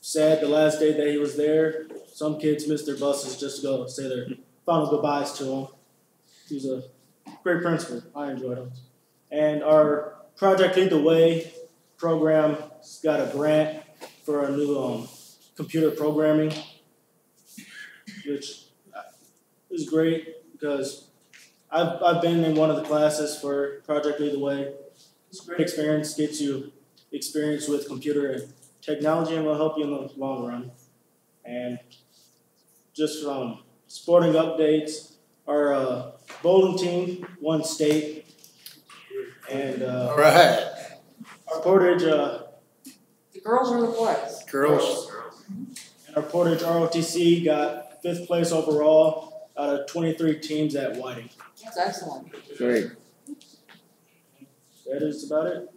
Speaker 17: sad the last day that he was there. Some kids missed their buses just to go say their final goodbyes to him. He's a great principal. I enjoyed him. And our Project Lead the Way program got a grant for a new computer programming, which is great because I've been in one of the classes for Project Lead the Way. It's a great experience, gets you experience with computer and technology, and will help you in the long run. And just from sporting updates, our bowling team won state, and
Speaker 12: All right.
Speaker 17: our Portage
Speaker 7: The girls or the boys?
Speaker 12: Girls.
Speaker 17: and our Portage ROTC got 5th place overall out of 23 teams at Whiting.
Speaker 7: That's excellent.
Speaker 13: Great.
Speaker 17: That is about it.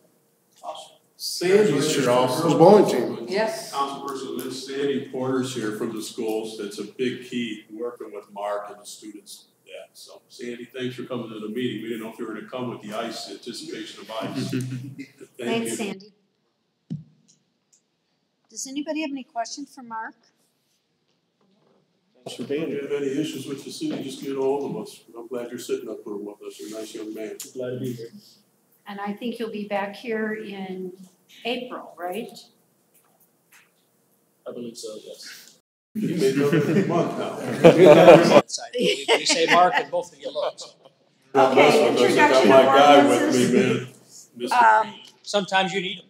Speaker 6: Sandy's here also.
Speaker 12: Who's bowling team?
Speaker 7: Yes.
Speaker 6: Councilperson Lynn, Sandy Porter's here from the schools. That's a big key, working with Mark and the students. Yeah, so Sandy, thanks for coming to the meeting. We didn't know if you were gonna come with the ice, anticipation of ice.
Speaker 3: Thanks, Sandy. Does anybody have any questions for Mark?
Speaker 6: If you have any issues with the city, just get a hold of us. I'm glad you're sitting up here with us. You're a nice young man.
Speaker 17: Glad to be here.
Speaker 3: And I think you'll be back here in April, right?
Speaker 17: I believe so, yes.
Speaker 6: You may know every month now.
Speaker 18: We say Mark and both of you look.
Speaker 3: Okay,
Speaker 6: I got
Speaker 3: introduction
Speaker 6: my
Speaker 3: of
Speaker 6: guy with
Speaker 3: ordinances.
Speaker 6: me, man.
Speaker 18: Sometimes you need them.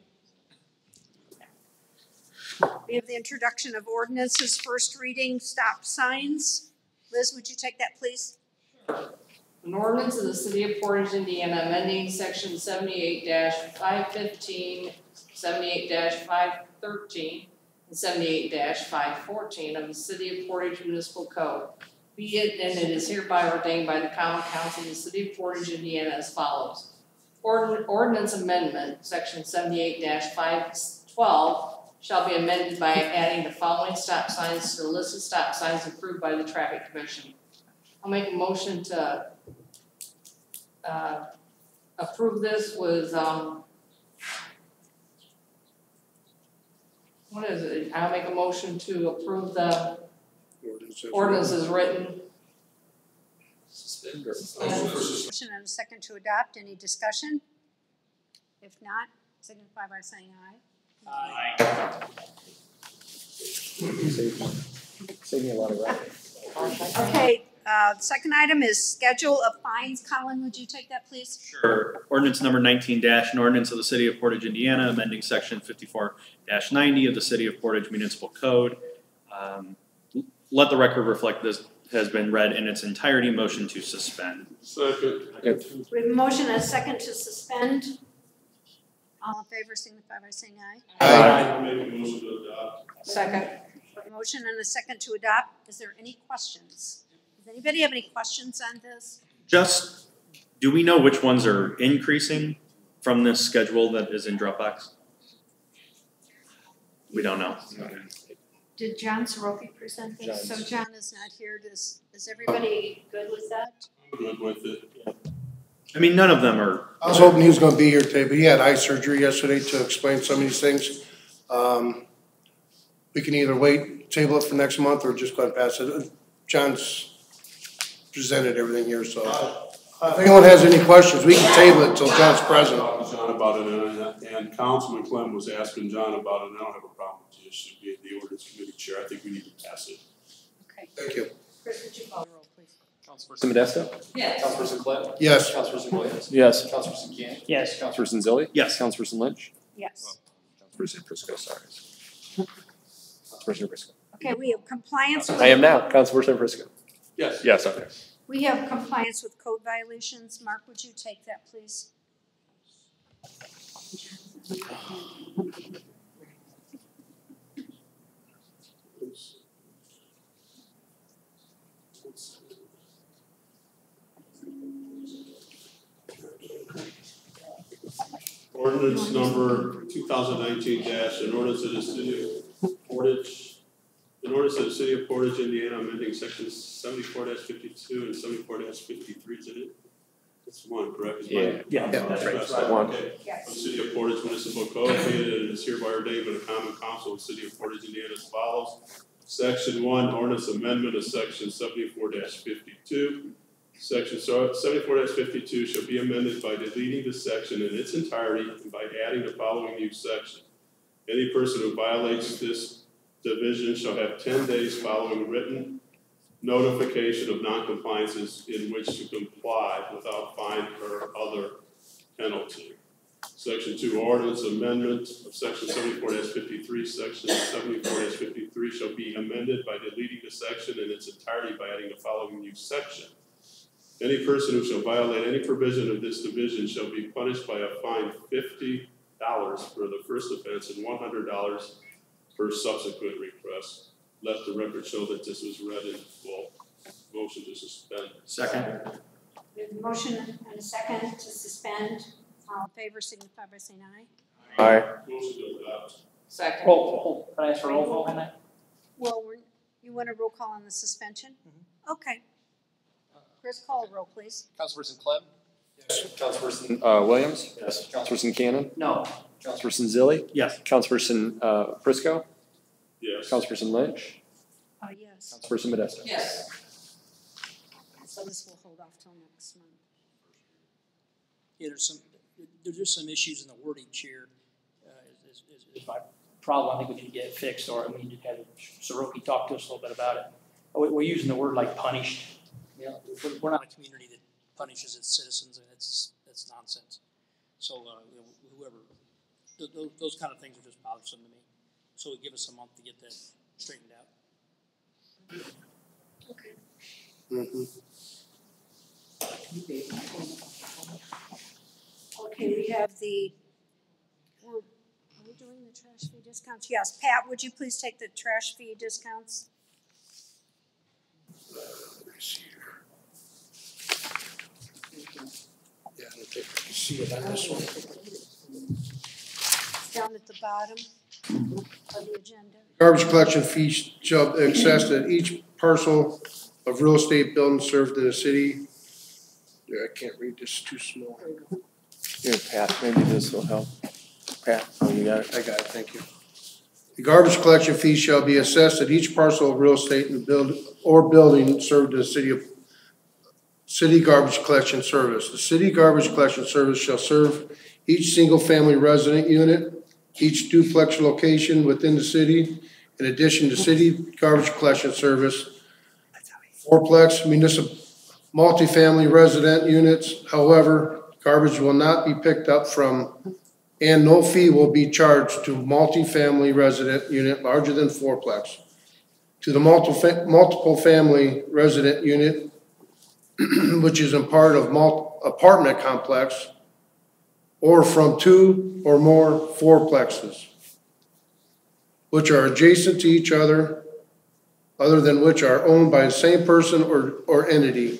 Speaker 3: We have the introduction of ordinances, first reading, stop signs. Liz, would you take that, please?
Speaker 7: An ordinance of the city of Portage, Indiana, amending section 78-515, 78-513, and 78-514 of the city of Portage Municipal Code. Be it and it is hereby ordained by the Common Council of the city of Portage, Indiana as follows. Ordinance amendment, section 78-512 shall be amended by adding the following stop signs to the list of stop signs approved by the Traffic Commission. I'll make a motion to approve this with, what is it? I'll make a motion to approve the ordinance as written.
Speaker 3: Motion and a second to adopt. Any discussion? If not, signify by saying aye.
Speaker 18: Aye.
Speaker 1: Save me a lot of writing.
Speaker 3: Okay, second item is schedule of fines. Colin, would you take that, please?
Speaker 2: Sure. Ordinance number 19 an ordinance of the city of Portage, Indiana, amending section 54-90 of the city of Portage Municipal Code. Let the record reflect this has been read in its entirety. Motion to suspend.
Speaker 6: Second.
Speaker 3: We have a motion and a second to suspend. All in favor, signify by saying aye.
Speaker 6: I make a motion to adopt.
Speaker 7: Second.
Speaker 3: A motion and a second to adopt. Is there any questions? Does anybody have any questions on this?
Speaker 2: Just, do we know which ones are increasing from this schedule that is in Dropbox? We don't know.
Speaker 3: Did John Soroki present this? So John is not here. Is everybody good with that?
Speaker 6: I'm good with it.
Speaker 2: I mean, none of them are.
Speaker 12: I was hoping he was gonna be here today, but he had eye surgery yesterday to explain some of these things. We can either wait, table it for next month, or just go ahead and pass it. John's presented everything here, so. If anyone has any questions, we can table it until John's present.
Speaker 6: I talked to John about it, and Councilman Clem was asking John about it, and I don't have a problem with it. It should be the ordinance committee chair. I think we need to pass it.
Speaker 3: Okay.
Speaker 12: Thank you.
Speaker 3: Chris, would you call the roll, please?
Speaker 1: Councilperson Modesto?
Speaker 7: Yes.
Speaker 1: Councilperson Clem?
Speaker 12: Yes.
Speaker 1: Councilperson Williams?
Speaker 13: Yes.
Speaker 1: Councilperson Gann?
Speaker 18: Yes.
Speaker 1: Councilperson Zilli?
Speaker 2: Yes.
Speaker 1: Councilperson Lynch?
Speaker 3: Yes.
Speaker 1: Councilperson Prisco, sorry. Councilperson Prisco.
Speaker 3: Okay, we have compliance with.
Speaker 1: I am now, Councilperson Prisco.
Speaker 6: Yes.
Speaker 1: Yes, okay.
Speaker 3: We have compliance with code violations. Mark, would you take that, please?
Speaker 6: Ordinance number 2019 an ordinance of the city of Portage, an ordinance of the city of Portage, Indiana, amending sections 74-52 and 74-53, is it? That's one, correct?
Speaker 1: Yeah, that's right.
Speaker 6: That's
Speaker 1: One.
Speaker 6: Okay.
Speaker 3: Yes.
Speaker 6: The City of Portage Municipal Code, be it and is hereby ordained by the Common Council of the City of Portage, Indiana as follows. Section 1, ordinance amendment of section 74-52. Section 74-52 shall be amended by deleting the section in its entirety and by adding the following new section. Any person who violates this division shall have 10 days following written notification of noncompliances in which to comply without fine or other penalty. Section 2, ordinance amendment of section 74-53, section 74-53 shall be amended by deleting the section in its entirety by adding the following new section. Any person who shall violate any provision of this division shall be punished by a fine $50 for the first offense and $100 for subsequent request. Let the record show that this was read in full. Motion to suspend.
Speaker 2: Second.
Speaker 3: We have a motion and a second to suspend. All in favor signify by saying aye.
Speaker 13: Aye.
Speaker 6: Motion to adopt.
Speaker 7: Second.
Speaker 18: Roll, can I ask for a roll call on that?
Speaker 3: Well, you want a roll call on the suspension? Okay. Chris, call a roll, please.
Speaker 1: Councilperson Clem? Yes. Councilperson Williams? Yes. Councilperson Cannon?
Speaker 18: No.
Speaker 1: Councilperson Zilli?
Speaker 2: Yes.
Speaker 1: Councilperson Prisco?
Speaker 6: Yes.
Speaker 1: Councilperson Lynch?
Speaker 3: Yes.
Speaker 1: Councilperson Modesto?
Speaker 7: Yes.
Speaker 3: So this will hold off till next month.
Speaker 18: Yeah, there's just some issues in the wording here, is my problem. I think we need to get it fixed, or we need to have Soroki talk to us a little bit about it. We're using the word like punished. You know, we're not a community that punishes its citizens, and that's nonsense. So whoever, those kind of things are just bothersome to me. So give us a month to get that straightened out.
Speaker 3: Okay. Okay, we have are we doing the trash fee discounts? Yes, Pat, would you please take the trash fee discounts?
Speaker 12: Yeah, I'll take a see it on this one.
Speaker 3: It's down at the bottom of the agenda.
Speaker 12: Garbage collection fees shall be assessed at each parcel of real estate building served in the city. Yeah, I can't read this, too small.
Speaker 13: Here, Pat, maybe this will help. Pat, oh, you got it?
Speaker 12: I got it, thank you. The garbage collection fee shall be assessed at each parcel of real estate in the building served in the city garbage collection service. The city garbage collection service shall serve each single-family resident unit, each duplex location within the city. In addition to city garbage collection service, fourplex municipal multifamily resident units. However, garbage will not be picked up from, and no fee will be charged to multifamily resident unit larger than fourplex. To the multiple family resident unit, which is in part of apartment complex, or from 2 or more fourplexes, which are adjacent to each other than which are owned by the same person or entity.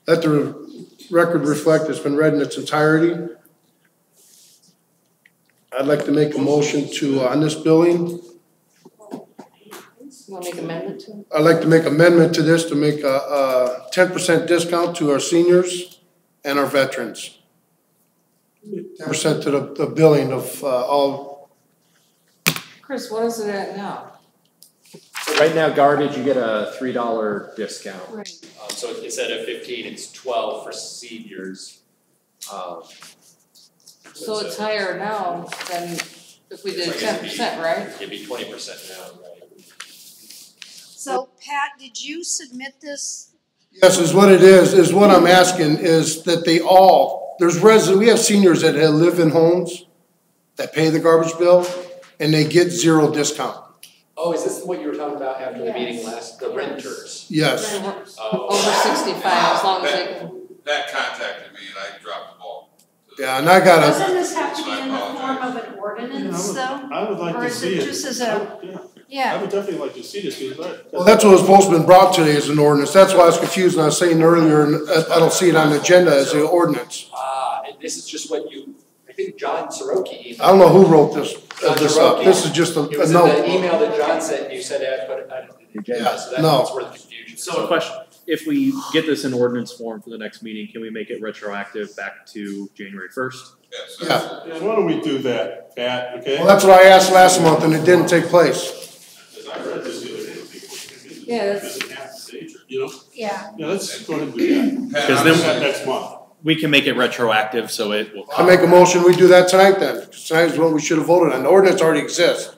Speaker 12: Let the record reflect it's been read in its entirety. I'd like to make a motion to, on this billing.
Speaker 7: You want to make amendment to it?
Speaker 12: I'd like to make amendment to this to make a 10% discount to our seniors and our veterans. 10% to the billing of all.
Speaker 7: Chris, what is it at now?
Speaker 1: So right now, garbage, you get a $3 discount.
Speaker 3: Right.
Speaker 1: So instead of 15, it's 12 for seniors.
Speaker 7: So it's higher now than if we did 10%, right?
Speaker 1: It'd be 20% now, right?
Speaker 3: So Pat, did you submit this?
Speaker 12: Yes, is what it is what I'm asking is that we have seniors that live in homes that pay the garbage bill and they get 0 discount.
Speaker 1: Oh, is this what you were talking about after the meeting the renters?
Speaker 12: Yes.
Speaker 7: Over 65, as long as they can.
Speaker 4: Pat contacted me and I dropped the ball.
Speaker 12: Yeah, and I got
Speaker 3: Doesn't this have to be in the form of an ordinance, though?
Speaker 6: I would like
Speaker 3: Or
Speaker 6: to
Speaker 3: is
Speaker 6: see
Speaker 3: it
Speaker 6: it.
Speaker 3: just as a,
Speaker 6: I
Speaker 3: yeah,
Speaker 6: would definitely like to see this,
Speaker 12: Well, that's what was supposed to have been brought today as an ordinance. That's why I was confused when I was saying earlier, and I don't see it on the agenda as the ordinance.
Speaker 1: And this is just what you, I think John Soroki.
Speaker 12: I don't know who wrote this up.
Speaker 1: Soroki.
Speaker 12: This is just a
Speaker 1: It was in
Speaker 12: note.
Speaker 1: the email that John sent, you said I'd put it on the agenda, so
Speaker 12: no.
Speaker 1: that's where the confusion.
Speaker 2: So a question, if we get this in ordinance form for the next meeting, can we make it retroactive back to January 1st?
Speaker 12: Yeah.
Speaker 6: Yeah, why don't we do that, Pat, okay?
Speaker 12: Well, that's what I asked last month, and it didn't take place.
Speaker 6: I read this the other day.
Speaker 7: Yeah,
Speaker 6: It
Speaker 7: that's.
Speaker 6: doesn't have to say, you know?
Speaker 3: yeah.
Speaker 6: Yeah, let's go ahead and do that.
Speaker 2: Because
Speaker 6: Then
Speaker 2: then
Speaker 6: next month.
Speaker 2: we can make it retroactive, so it will.
Speaker 12: I make a motion, we do that tonight then. Tonight is what we should have voted on. The ordinance already exists.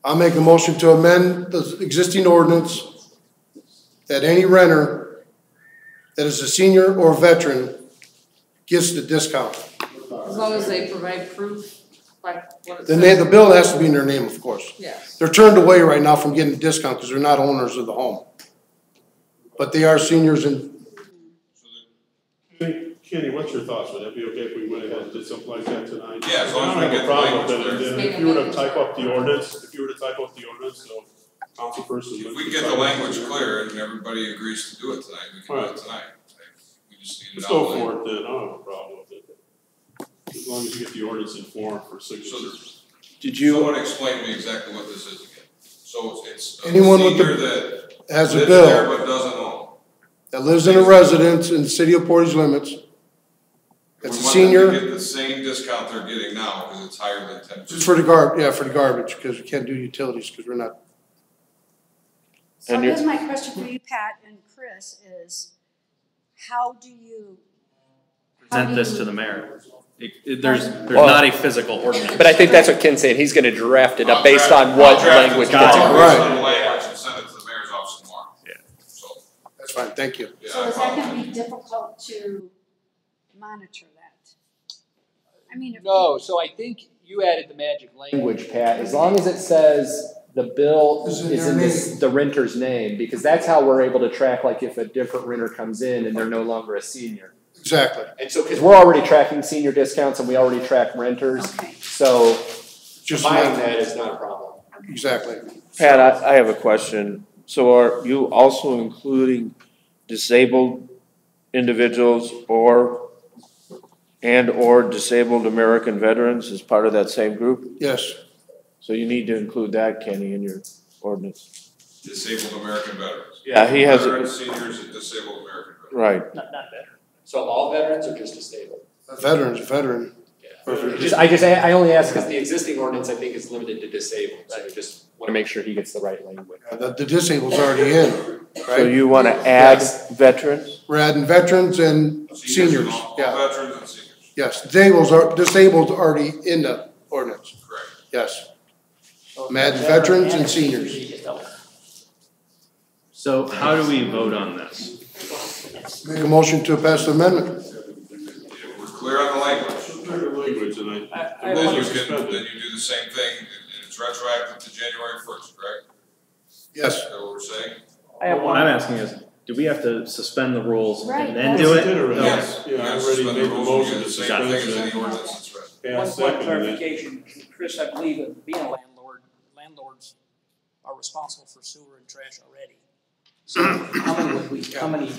Speaker 12: I'll make a motion to amend the existing ordinance that any renter that is a senior or veteran gets the discount.
Speaker 7: As long as they provide proof, like what it
Speaker 12: The
Speaker 7: says.
Speaker 12: the bill has to be in their name, of course.
Speaker 7: Yes.
Speaker 12: They're turned away right now from getting a discount because they're not owners of the home. But they are seniors and
Speaker 6: Kenny, what's your thoughts? Would that be okay if we went ahead and did something like that tonight?
Speaker 4: Yeah, as long as
Speaker 6: I
Speaker 4: we
Speaker 6: don't have
Speaker 4: get
Speaker 6: a
Speaker 4: the
Speaker 6: problem with
Speaker 4: language
Speaker 6: it.
Speaker 4: clear.
Speaker 6: If you were to type up the ordinance, so councilperson.
Speaker 4: If we get the language clear and everybody agrees to do it tonight, we can do it tonight. We just need it
Speaker 6: Let's
Speaker 4: out
Speaker 6: go
Speaker 4: later.
Speaker 6: for it then, I don't have a problem with it. As long as you get the ordinance in form for signatures.
Speaker 2: Did
Speaker 4: Someone explain to me exactly what this is again? So it's a
Speaker 12: Anyone with the-
Speaker 4: senior that
Speaker 12: has a
Speaker 4: lives
Speaker 12: bill.
Speaker 4: there but doesn't own.
Speaker 12: that lives in a residence in the city of Portage limits. That's a
Speaker 4: We want
Speaker 12: senior.
Speaker 4: them to get the same discount they're getting now, because it's higher than 10%.
Speaker 12: Just for the for the garbage, because we can't do utilities, because we're not.
Speaker 3: So
Speaker 13: And
Speaker 3: here's my question for you, Pat and Chris, is how do you?
Speaker 2: Present this to the mayor. There's
Speaker 1: Well-
Speaker 2: not a physical ordinance.
Speaker 1: But I think that's what Ken's saying, he's gonna draft it up based on what language gets
Speaker 4: I'll
Speaker 1: agreed.
Speaker 4: draft the language and send it to the mayor's office tomorrow.
Speaker 2: Yeah.
Speaker 4: So,
Speaker 12: That's fine, thank you.
Speaker 4: yeah,
Speaker 3: So
Speaker 4: I
Speaker 3: is that
Speaker 4: apologize.
Speaker 3: gonna be difficult to monitor that? I mean, if.
Speaker 1: No, so I think you added the magic language, Pat, as long as it says the bill
Speaker 12: Is
Speaker 1: is
Speaker 12: in
Speaker 1: in
Speaker 12: their
Speaker 1: this, the renter's name, because that's how we're able to track, like, if a different renter comes in and they're no longer a senior.
Speaker 12: Exactly.
Speaker 1: And so, because we're already tracking senior discounts and we already track renters,
Speaker 3: Okay.
Speaker 1: so
Speaker 12: Just
Speaker 1: combining
Speaker 12: not-
Speaker 1: that is not a problem.
Speaker 12: Exactly.
Speaker 13: Pat, I have a question. So are you also including disabled individuals or disabled American veterans as part of that same group?
Speaker 12: Yes.
Speaker 13: So you need to include that, Kenny, in your ordinance.
Speaker 4: Disabled American veterans.
Speaker 13: Yeah, he has it.
Speaker 4: Veterans, seniors, and disabled American veterans.
Speaker 13: Right.
Speaker 18: Not better.
Speaker 1: So all veterans or just disabled?
Speaker 12: A veteran's a veteran.
Speaker 1: I only ask because the existing ordinance, I think, is limited to disabled, so I just want to make sure he gets the right language.
Speaker 12: The disabled's already in,
Speaker 13: So
Speaker 12: right?
Speaker 13: you want to add
Speaker 1: Yes.
Speaker 13: veterans?
Speaker 12: We're adding veterans and seniors,
Speaker 4: All
Speaker 12: yeah.
Speaker 4: veterans and seniors.
Speaker 12: Yes, disabled's already in the ordinance.
Speaker 4: Correct.
Speaker 12: Yes. I'm adding veterans and seniors.
Speaker 2: So how do we vote on this?
Speaker 12: Make a motion to pass the amendment.
Speaker 4: We're clear on the language.
Speaker 6: Clear the language and
Speaker 4: Then you do the same thing, and it's retroactive to January 1st, correct?
Speaker 12: Yes.
Speaker 4: Is that what we're saying?
Speaker 2: What I'm asking is, do we have to suspend the rules
Speaker 3: Right,
Speaker 2: and then
Speaker 3: that's-
Speaker 2: do it?
Speaker 6: Did already.
Speaker 2: No.
Speaker 6: Yes. Yeah, I already
Speaker 4: Suspend
Speaker 6: made
Speaker 4: the
Speaker 6: the
Speaker 4: rules,
Speaker 6: motion
Speaker 4: we do
Speaker 6: to
Speaker 4: the same
Speaker 6: suspend
Speaker 4: thing as
Speaker 6: it.
Speaker 4: any ordinance that's read.
Speaker 6: Yeah,
Speaker 18: One point
Speaker 6: second,
Speaker 18: clarification, Chris, I believe that being a landlords are responsible for sewer and trash already. So how many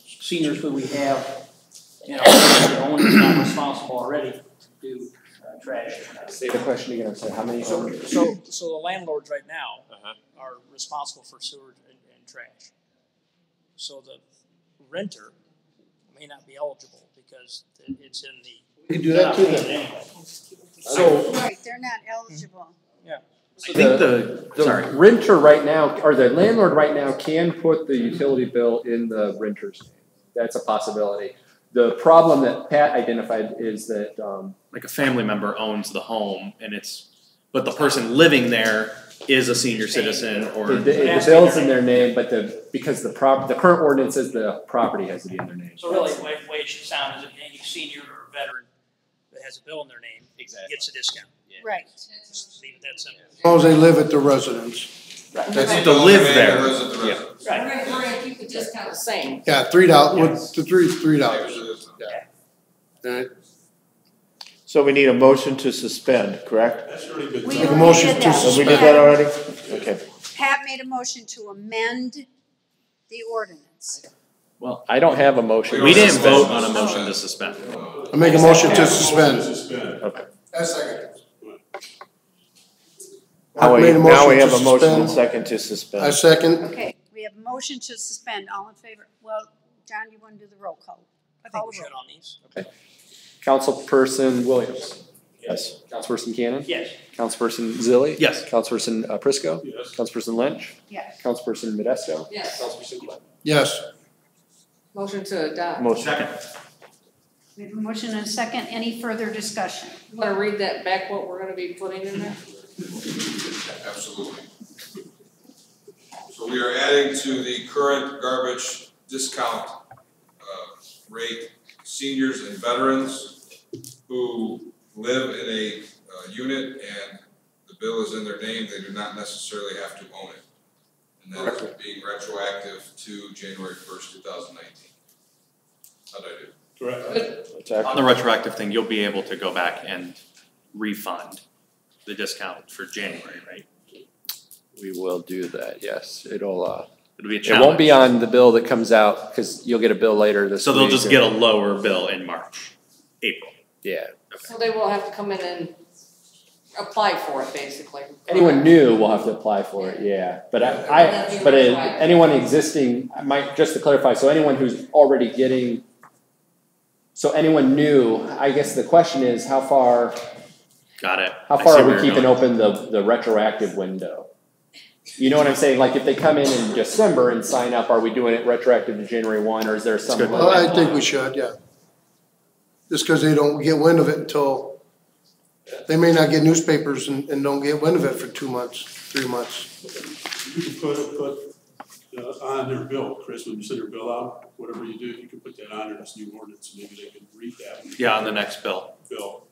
Speaker 18: seniors would we have, the owner's not responsible already to do trash?
Speaker 1: Say the question again, I'm sorry, how many?
Speaker 18: So the landlords right now are responsible for sewer and trash. So the renter may not be eligible because it's in the.
Speaker 12: We can do that too then.
Speaker 1: So
Speaker 3: Right, they're not eligible.
Speaker 18: Yeah.
Speaker 2: I think the
Speaker 1: renter right now, or the landlord right now can put the utility bill in the renter's name. That's a possibility. The problem that Pat identified is that,
Speaker 2: like a family member owns the home and but the person living there is a senior citizen or.
Speaker 1: the bill's in their name, but because the current ordinance says the property has to be in their name.
Speaker 18: So really, the way it should sound is that any senior or veteran that has a bill in their name gets a discount.
Speaker 3: Right.
Speaker 18: Just leave it that simple.
Speaker 12: As long as they live at the residence.
Speaker 2: That's to live there.
Speaker 7: We're gonna keep the discount the same.
Speaker 12: Yeah, $3, the $3. Yeah. Alright,
Speaker 13: So we need a motion to suspend, correct?
Speaker 6: That's really good.
Speaker 3: We
Speaker 12: Make a motion
Speaker 3: did
Speaker 12: to
Speaker 3: that.
Speaker 13: So we did that already? Okay.
Speaker 3: Pat made a motion to amend the ordinance.
Speaker 1: Well, I don't have a motion.
Speaker 2: We didn't vote on a motion to suspend.
Speaker 12: I make a motion to suspend.
Speaker 1: Okay.
Speaker 12: I second.
Speaker 13: Now
Speaker 12: Mark made a
Speaker 13: now we have a
Speaker 12: to
Speaker 13: motion and
Speaker 12: suspend.
Speaker 13: second to suspend.
Speaker 12: I second.
Speaker 3: Okay, we have a motion to suspend. All in favor? Well, John, you want to do the roll call?
Speaker 18: I think we should on these.
Speaker 1: Okay. Councilperson Williams?
Speaker 13: Yes.
Speaker 1: Councilperson Cannon?
Speaker 18: Yes.
Speaker 1: Councilperson Zilli?
Speaker 2: Yes.
Speaker 1: Councilperson Prisco?
Speaker 6: Yes.
Speaker 1: Councilperson Lynch?
Speaker 3: Yes.
Speaker 1: Councilperson Modesto?
Speaker 7: Yes.
Speaker 1: Councilperson Glenn?
Speaker 12: Yes.
Speaker 7: Motion to adopt.
Speaker 13: Motion.
Speaker 3: We have a motion and a second. Any further discussion?
Speaker 7: You wanna read that back, what we're gonna be putting in there?
Speaker 19: Absolutely. So we are adding to the current garbage discount rate, seniors and veterans who live in a unit and the bill is in their name, they do not necessarily have to own it. And that is being retroactive to January 1st, 2019. How'd I do?
Speaker 6: Correct.
Speaker 2: On the retroactive thing, you'll be able to go back and refund the discount for January, right?
Speaker 1: We will do that, yes. It'll
Speaker 2: be a
Speaker 1: it
Speaker 2: challenge.
Speaker 1: won't be on the bill that comes out, because you'll get a bill later this week.
Speaker 2: So they'll just get a lower bill in March, April.
Speaker 1: Yeah.
Speaker 7: So they will have to come in and apply for it, basically.
Speaker 1: Anyone new will have to apply for it, yeah. But anyone existing, just to clarify, so anyone who's already getting, so anyone new, I guess the question is, how far
Speaker 2: Got it.
Speaker 1: How far are we keeping open the retroactive window? You know what I'm saying? Like if they come in December and sign up, are we doing it retroactive to January 1, or is there some?
Speaker 12: Well, I think we should, yeah. Just because they don't get wind of it until, they may not get newspapers and don't get wind of it for 2 months, 3 months.
Speaker 6: You can put on their bill, Chris, when you send your bill out, whatever you do, you can put that on there, this new ordinance, maybe they can read that.
Speaker 2: Yeah, on the next bill.
Speaker 19: So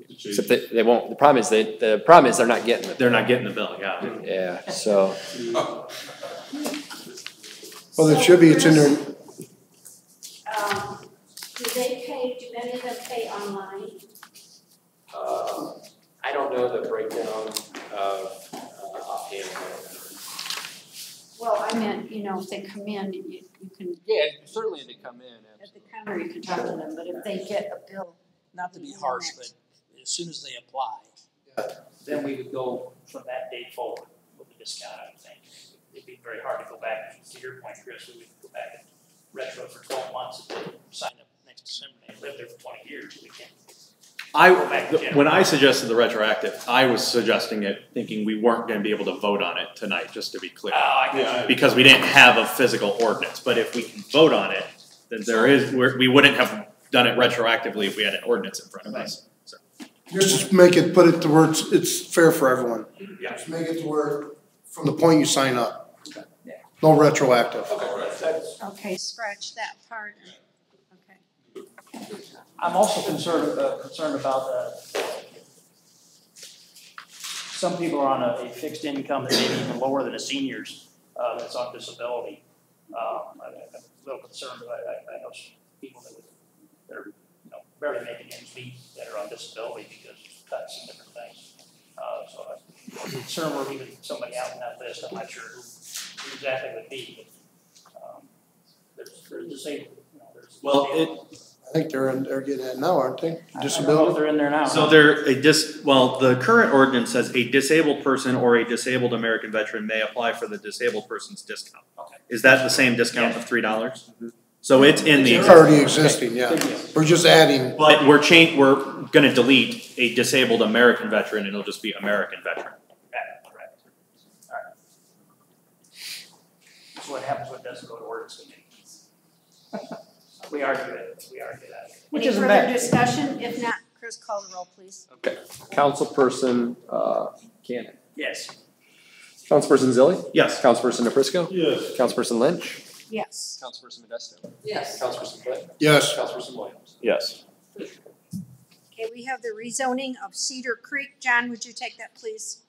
Speaker 1: Except they won't. The problem is they're not getting it.
Speaker 2: They're not getting the bill. Yeah.
Speaker 1: Yeah. So.
Speaker 12: Well, it should be. It's in there.
Speaker 20: Do they pay? Do many of them pay online?
Speaker 1: I don't know the breakdown of offhand.
Speaker 3: Well, I meant, if they come in, you can.
Speaker 1: Yeah, certainly they come in.
Speaker 3: At the counter, you can talk to them, but if they get a bill.
Speaker 18: Not to be harsh, but as soon as they apply, then we would go from that date forward with the discount, I would think. It'd be very hard to go back, to your point, Chris, we would go back and retro for 12 months if they sign up next December, they lived there for 20 years, we can't.
Speaker 2: When I suggested the retroactive, I was suggesting it thinking we weren't going to be able to vote on it tonight, just to be clear. Because we didn't have a physical ordinance, but if we can vote on it, then we wouldn't have done it retroactively if we had an ordinance in front of us. So.
Speaker 12: Just put it to where it's fair for everyone.
Speaker 2: Yeah.
Speaker 12: Just make it to where, from the point you sign up. No retroactive.
Speaker 3: Okay, scratch that part. Okay.
Speaker 18: I'm also concerned about some people are on a fixed income that may be even lower than a senior's that's on disability. I'm a little concerned, but I know some people that are barely making ends meet that are on disability because of cuts and different things. So I'm concerned we're leaving somebody out in that list. I'm not sure who exactly would be, but there's disabled.
Speaker 12: I think they're getting that now, aren't they?
Speaker 18: Disability. I don't know if they're in there now.
Speaker 2: So the current ordinance says a disabled person or a disabled American veteran may apply for the disabled person's discount.
Speaker 18: Okay.
Speaker 2: Is that the same discount of $3? So it's in the.
Speaker 12: It's already existing, yeah. We're just adding.
Speaker 2: But we're gonna delete a disabled American veteran and it'll just be American veteran.
Speaker 18: Correct. All right. That's what happens when it doesn't go to ordinance committee. We argue it.
Speaker 3: Any further discussion? If not, Chris, call the roll, please.
Speaker 1: Okay. Councilperson Cannon.
Speaker 18: Yes.
Speaker 1: Councilperson Zilli?
Speaker 2: Yes.
Speaker 1: Councilperson Prisco?
Speaker 6: Yes.
Speaker 1: Councilperson Lynch?
Speaker 3: Yes.
Speaker 1: Councilperson Modesto?
Speaker 7: Yes.
Speaker 1: Councilperson Glenn?
Speaker 12: Yes.
Speaker 1: Councilperson Williams?
Speaker 13: Yes.
Speaker 3: Okay, we have the rezoning of Cedar Creek. John, would you take that, please?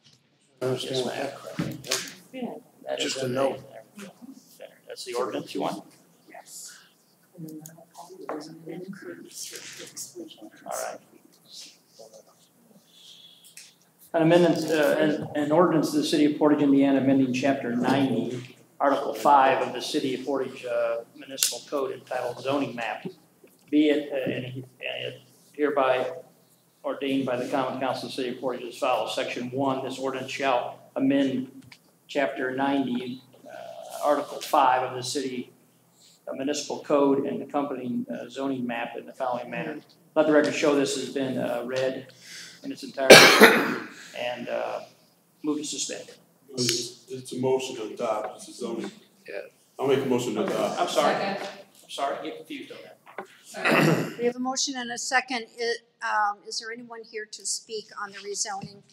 Speaker 12: Understand
Speaker 16: Yes,
Speaker 12: what
Speaker 16: ma'am.
Speaker 12: that
Speaker 16: That is
Speaker 12: Just a
Speaker 16: in
Speaker 12: note.
Speaker 16: there. That's the ordinance you want?
Speaker 20: Yes.
Speaker 16: All right. An amendment, an ordinance of the City of Portage, Indiana, amending Chapter 90, Article 5 of the City of Portage Municipal Code entitled Zoning Map. Be it and hereby ordained by the Common Council of the City of Portage as follows. Section 1, this ordinance shall amend Chapter 90, Article 5 of the City Municipal Code and accompanying zoning map in the following manner. Let the record show this has been read in its entirety and move to suspend.
Speaker 6: It's a motion to adopt, it's a zoning.
Speaker 1: Yeah.
Speaker 6: I'll make a motion to adopt.
Speaker 16: I'm sorry, get confused on that.
Speaker 3: We have a motion and a second. Is there anyone here to speak on the rezoning?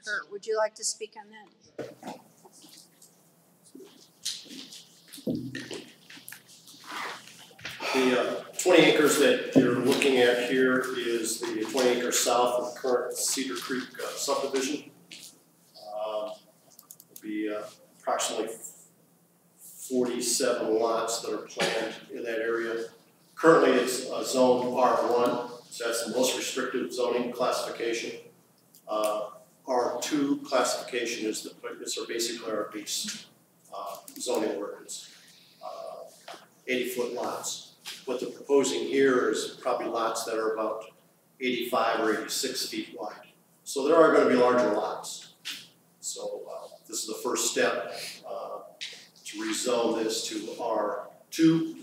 Speaker 3: Kurt, would you like to speak on that?
Speaker 21: The 20 acres that you're looking at here is the 20 acres south of the current Cedar Creek subdivision. It'll be approximately 47 lots that are planned in that area. Currently, it's zone R1, so that's the most restrictive zoning classification. R2 classification is basically our base zoning ordinance, 80-foot lots. What they're proposing here is probably lots that are about 85 or 86 feet wide. So there are going to be larger lots. So this is the first step to rezone this to R2.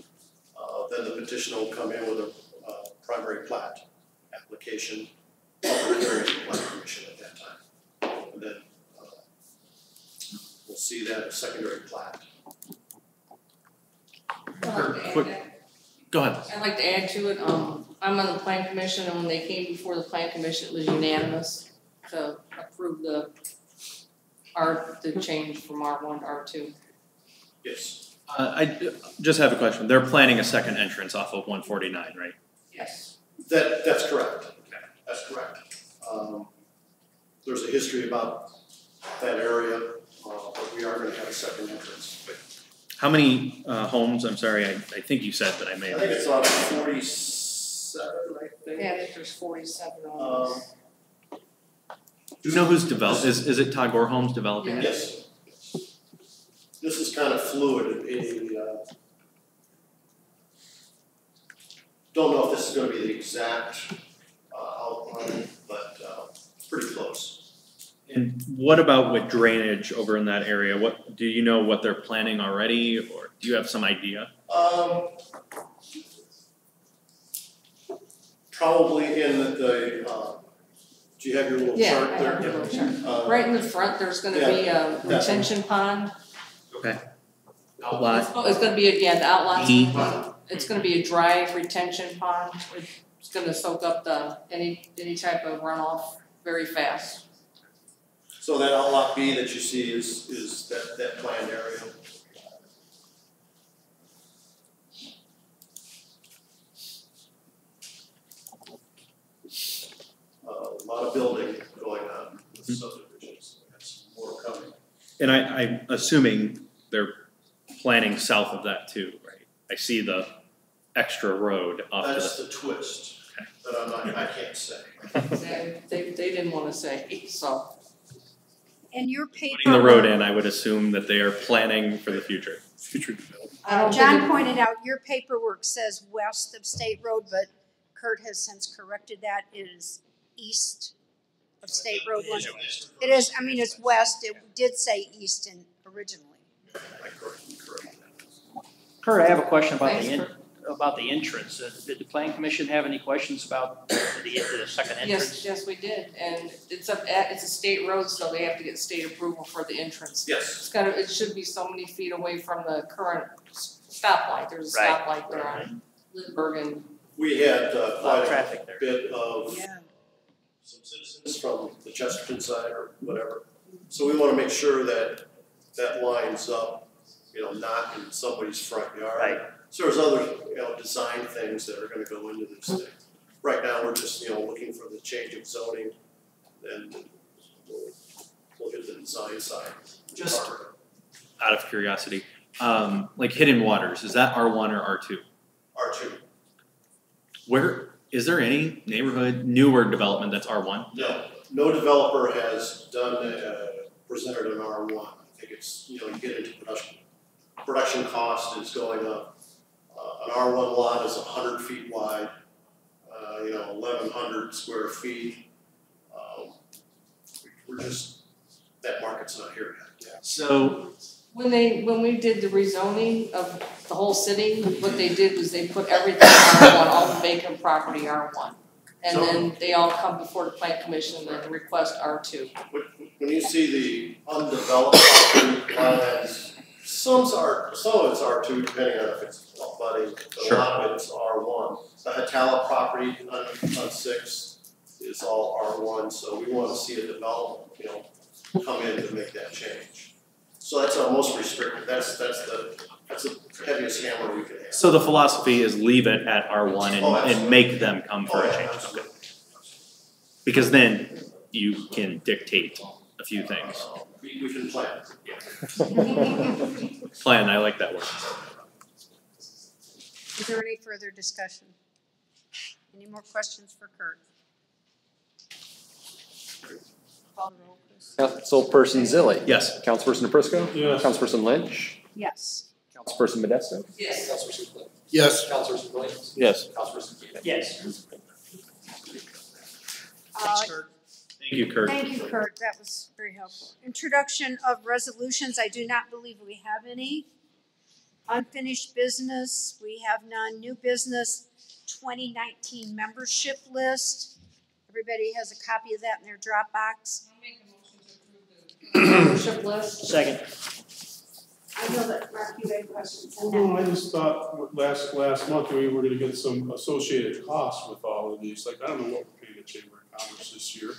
Speaker 21: Then the petitioner will come in with a primary plat application, public hearing and plan commission at that time. And then we'll see that secondary plat.
Speaker 2: Quick, go ahead.
Speaker 7: I'd like to add to it, I'm on the plan commission, and when they came before the plan commission, it was unanimous to approve the change from R1 to R2.
Speaker 21: Yes.
Speaker 2: I just have a question. They're planning a second entrance off of 149, right?
Speaker 7: Yes.
Speaker 21: That's correct. That's correct. There's a history about that area, but we are going to have a second entrance.
Speaker 2: How many homes? I'm sorry, I think you said, but I may have.
Speaker 21: I think it's about 47, I think.
Speaker 7: Yeah, I think there's 47 on this.
Speaker 2: Do you know who's developed? Is it Todd Gore Homes developing it?
Speaker 21: Yes. This is kind of fluid. Don't know if this is going to be the exact outline, but it's pretty close.
Speaker 2: And what about with drainage over in that area? What do you know what they're planning already, or do you have some idea?
Speaker 21: Probably in the do you have your little chart there?
Speaker 7: Yeah, I have a little chart. Right in the front, there's going to be a retention pond.
Speaker 2: Okay. Outlet.
Speaker 7: It's going to be, the outlet. It's going to be a dry retention pond. It's going to soak up any type of runoff very fast.
Speaker 21: So that outlot B that you see is that planned area. A lot of building going on with subdivisions. That's more coming.
Speaker 2: And I'm assuming they're planning south of that too, right? I see the extra road off to the.
Speaker 21: That's the twist.
Speaker 2: Okay.
Speaker 21: That I can't say.
Speaker 7: They didn't want to say, so.
Speaker 3: And your paper.
Speaker 2: Putting the road in, I would assume that they are planning for the future.
Speaker 6: Future development.
Speaker 3: John pointed out your paperwork says west of State Road, but Kurt has since corrected that. It is east of State Road. It is, I mean, it's west. It did say east originally.
Speaker 16: Kurt, I have a question about the entrance. Did the Plan Commission have any questions about the second entrance?
Speaker 7: Yes, we did, and it's a state road, so they have to get state approval for the entrance.
Speaker 21: Yes.
Speaker 7: It should be so many feet away from the current stoplight. There's a stoplight there on Lindbergh and.
Speaker 21: We had quite
Speaker 16: traffic
Speaker 21: a bit of some citizens from the Chesterton side or whatever. So we want to make sure that that lines up, not in somebody's front yard.
Speaker 16: Right.
Speaker 21: So there's other, design things that are going to go into this thing. Right now, we're just, looking for the change of zoning, and we'll look at the design side.
Speaker 2: Just out of curiosity, like Hidden Waters, is that R1 or R2?
Speaker 21: R2.
Speaker 2: Where, is there any neighborhood, newer development that's R1?
Speaker 21: No developer has presented an R1. I think it's, you get into production cost is going up. An R1 lot is 100 feet wide, 1,100 square feet. We're just, that market's not here yet.
Speaker 2: So
Speaker 7: when we did the rezoning of the whole city, what they did was they put everything R1, all the vacant property R1. And then they all come before the plan commission and request R2.
Speaker 21: When you see the undeveloped property lines, some of it's R2 depending on if it's budding, but a lot of it's R1. The Hatala property on 6 is all R1, so we want to see a development, come in to make that change. So that's our most restricted. That's the heaviest hammer we can have.
Speaker 2: So the philosophy is leave it at R1 and make them come for a change. Okay. Because then you can dictate a few things.
Speaker 21: We can plan.
Speaker 2: Plan, I like that word.
Speaker 3: Is there any further discussion? Any more questions for Kurt? Call the roll, please.
Speaker 1: Councilperson Zilli.
Speaker 2: Yes.
Speaker 1: Councilperson Naprisco.
Speaker 6: Yes.
Speaker 1: Councilperson Lynch.
Speaker 3: Yes.
Speaker 1: Councilperson Modesto.
Speaker 7: Yes.
Speaker 1: Councilperson Flynn.
Speaker 12: Yes.
Speaker 1: Councilperson Williams.
Speaker 13: Yes.
Speaker 1: Councilperson Keating.
Speaker 16: Yes.
Speaker 3: Thanks,
Speaker 2: Thank you, Kurt.
Speaker 3: Thank you, Kurt. That was very helpful. Introduction of resolutions. I do not believe we have any. Unfinished business. We have none. New business. 2019 membership list. Everybody has a copy of that in their Dropbox.
Speaker 7: I'll make a motion to approve the membership list.
Speaker 16: Second.
Speaker 20: I know that Mark, you had questions on
Speaker 6: Well,
Speaker 20: that.
Speaker 6: I just thought last month we were gonna get some associated costs with all of these, like, I don't know what we're paying the Chamber of Commerce this year,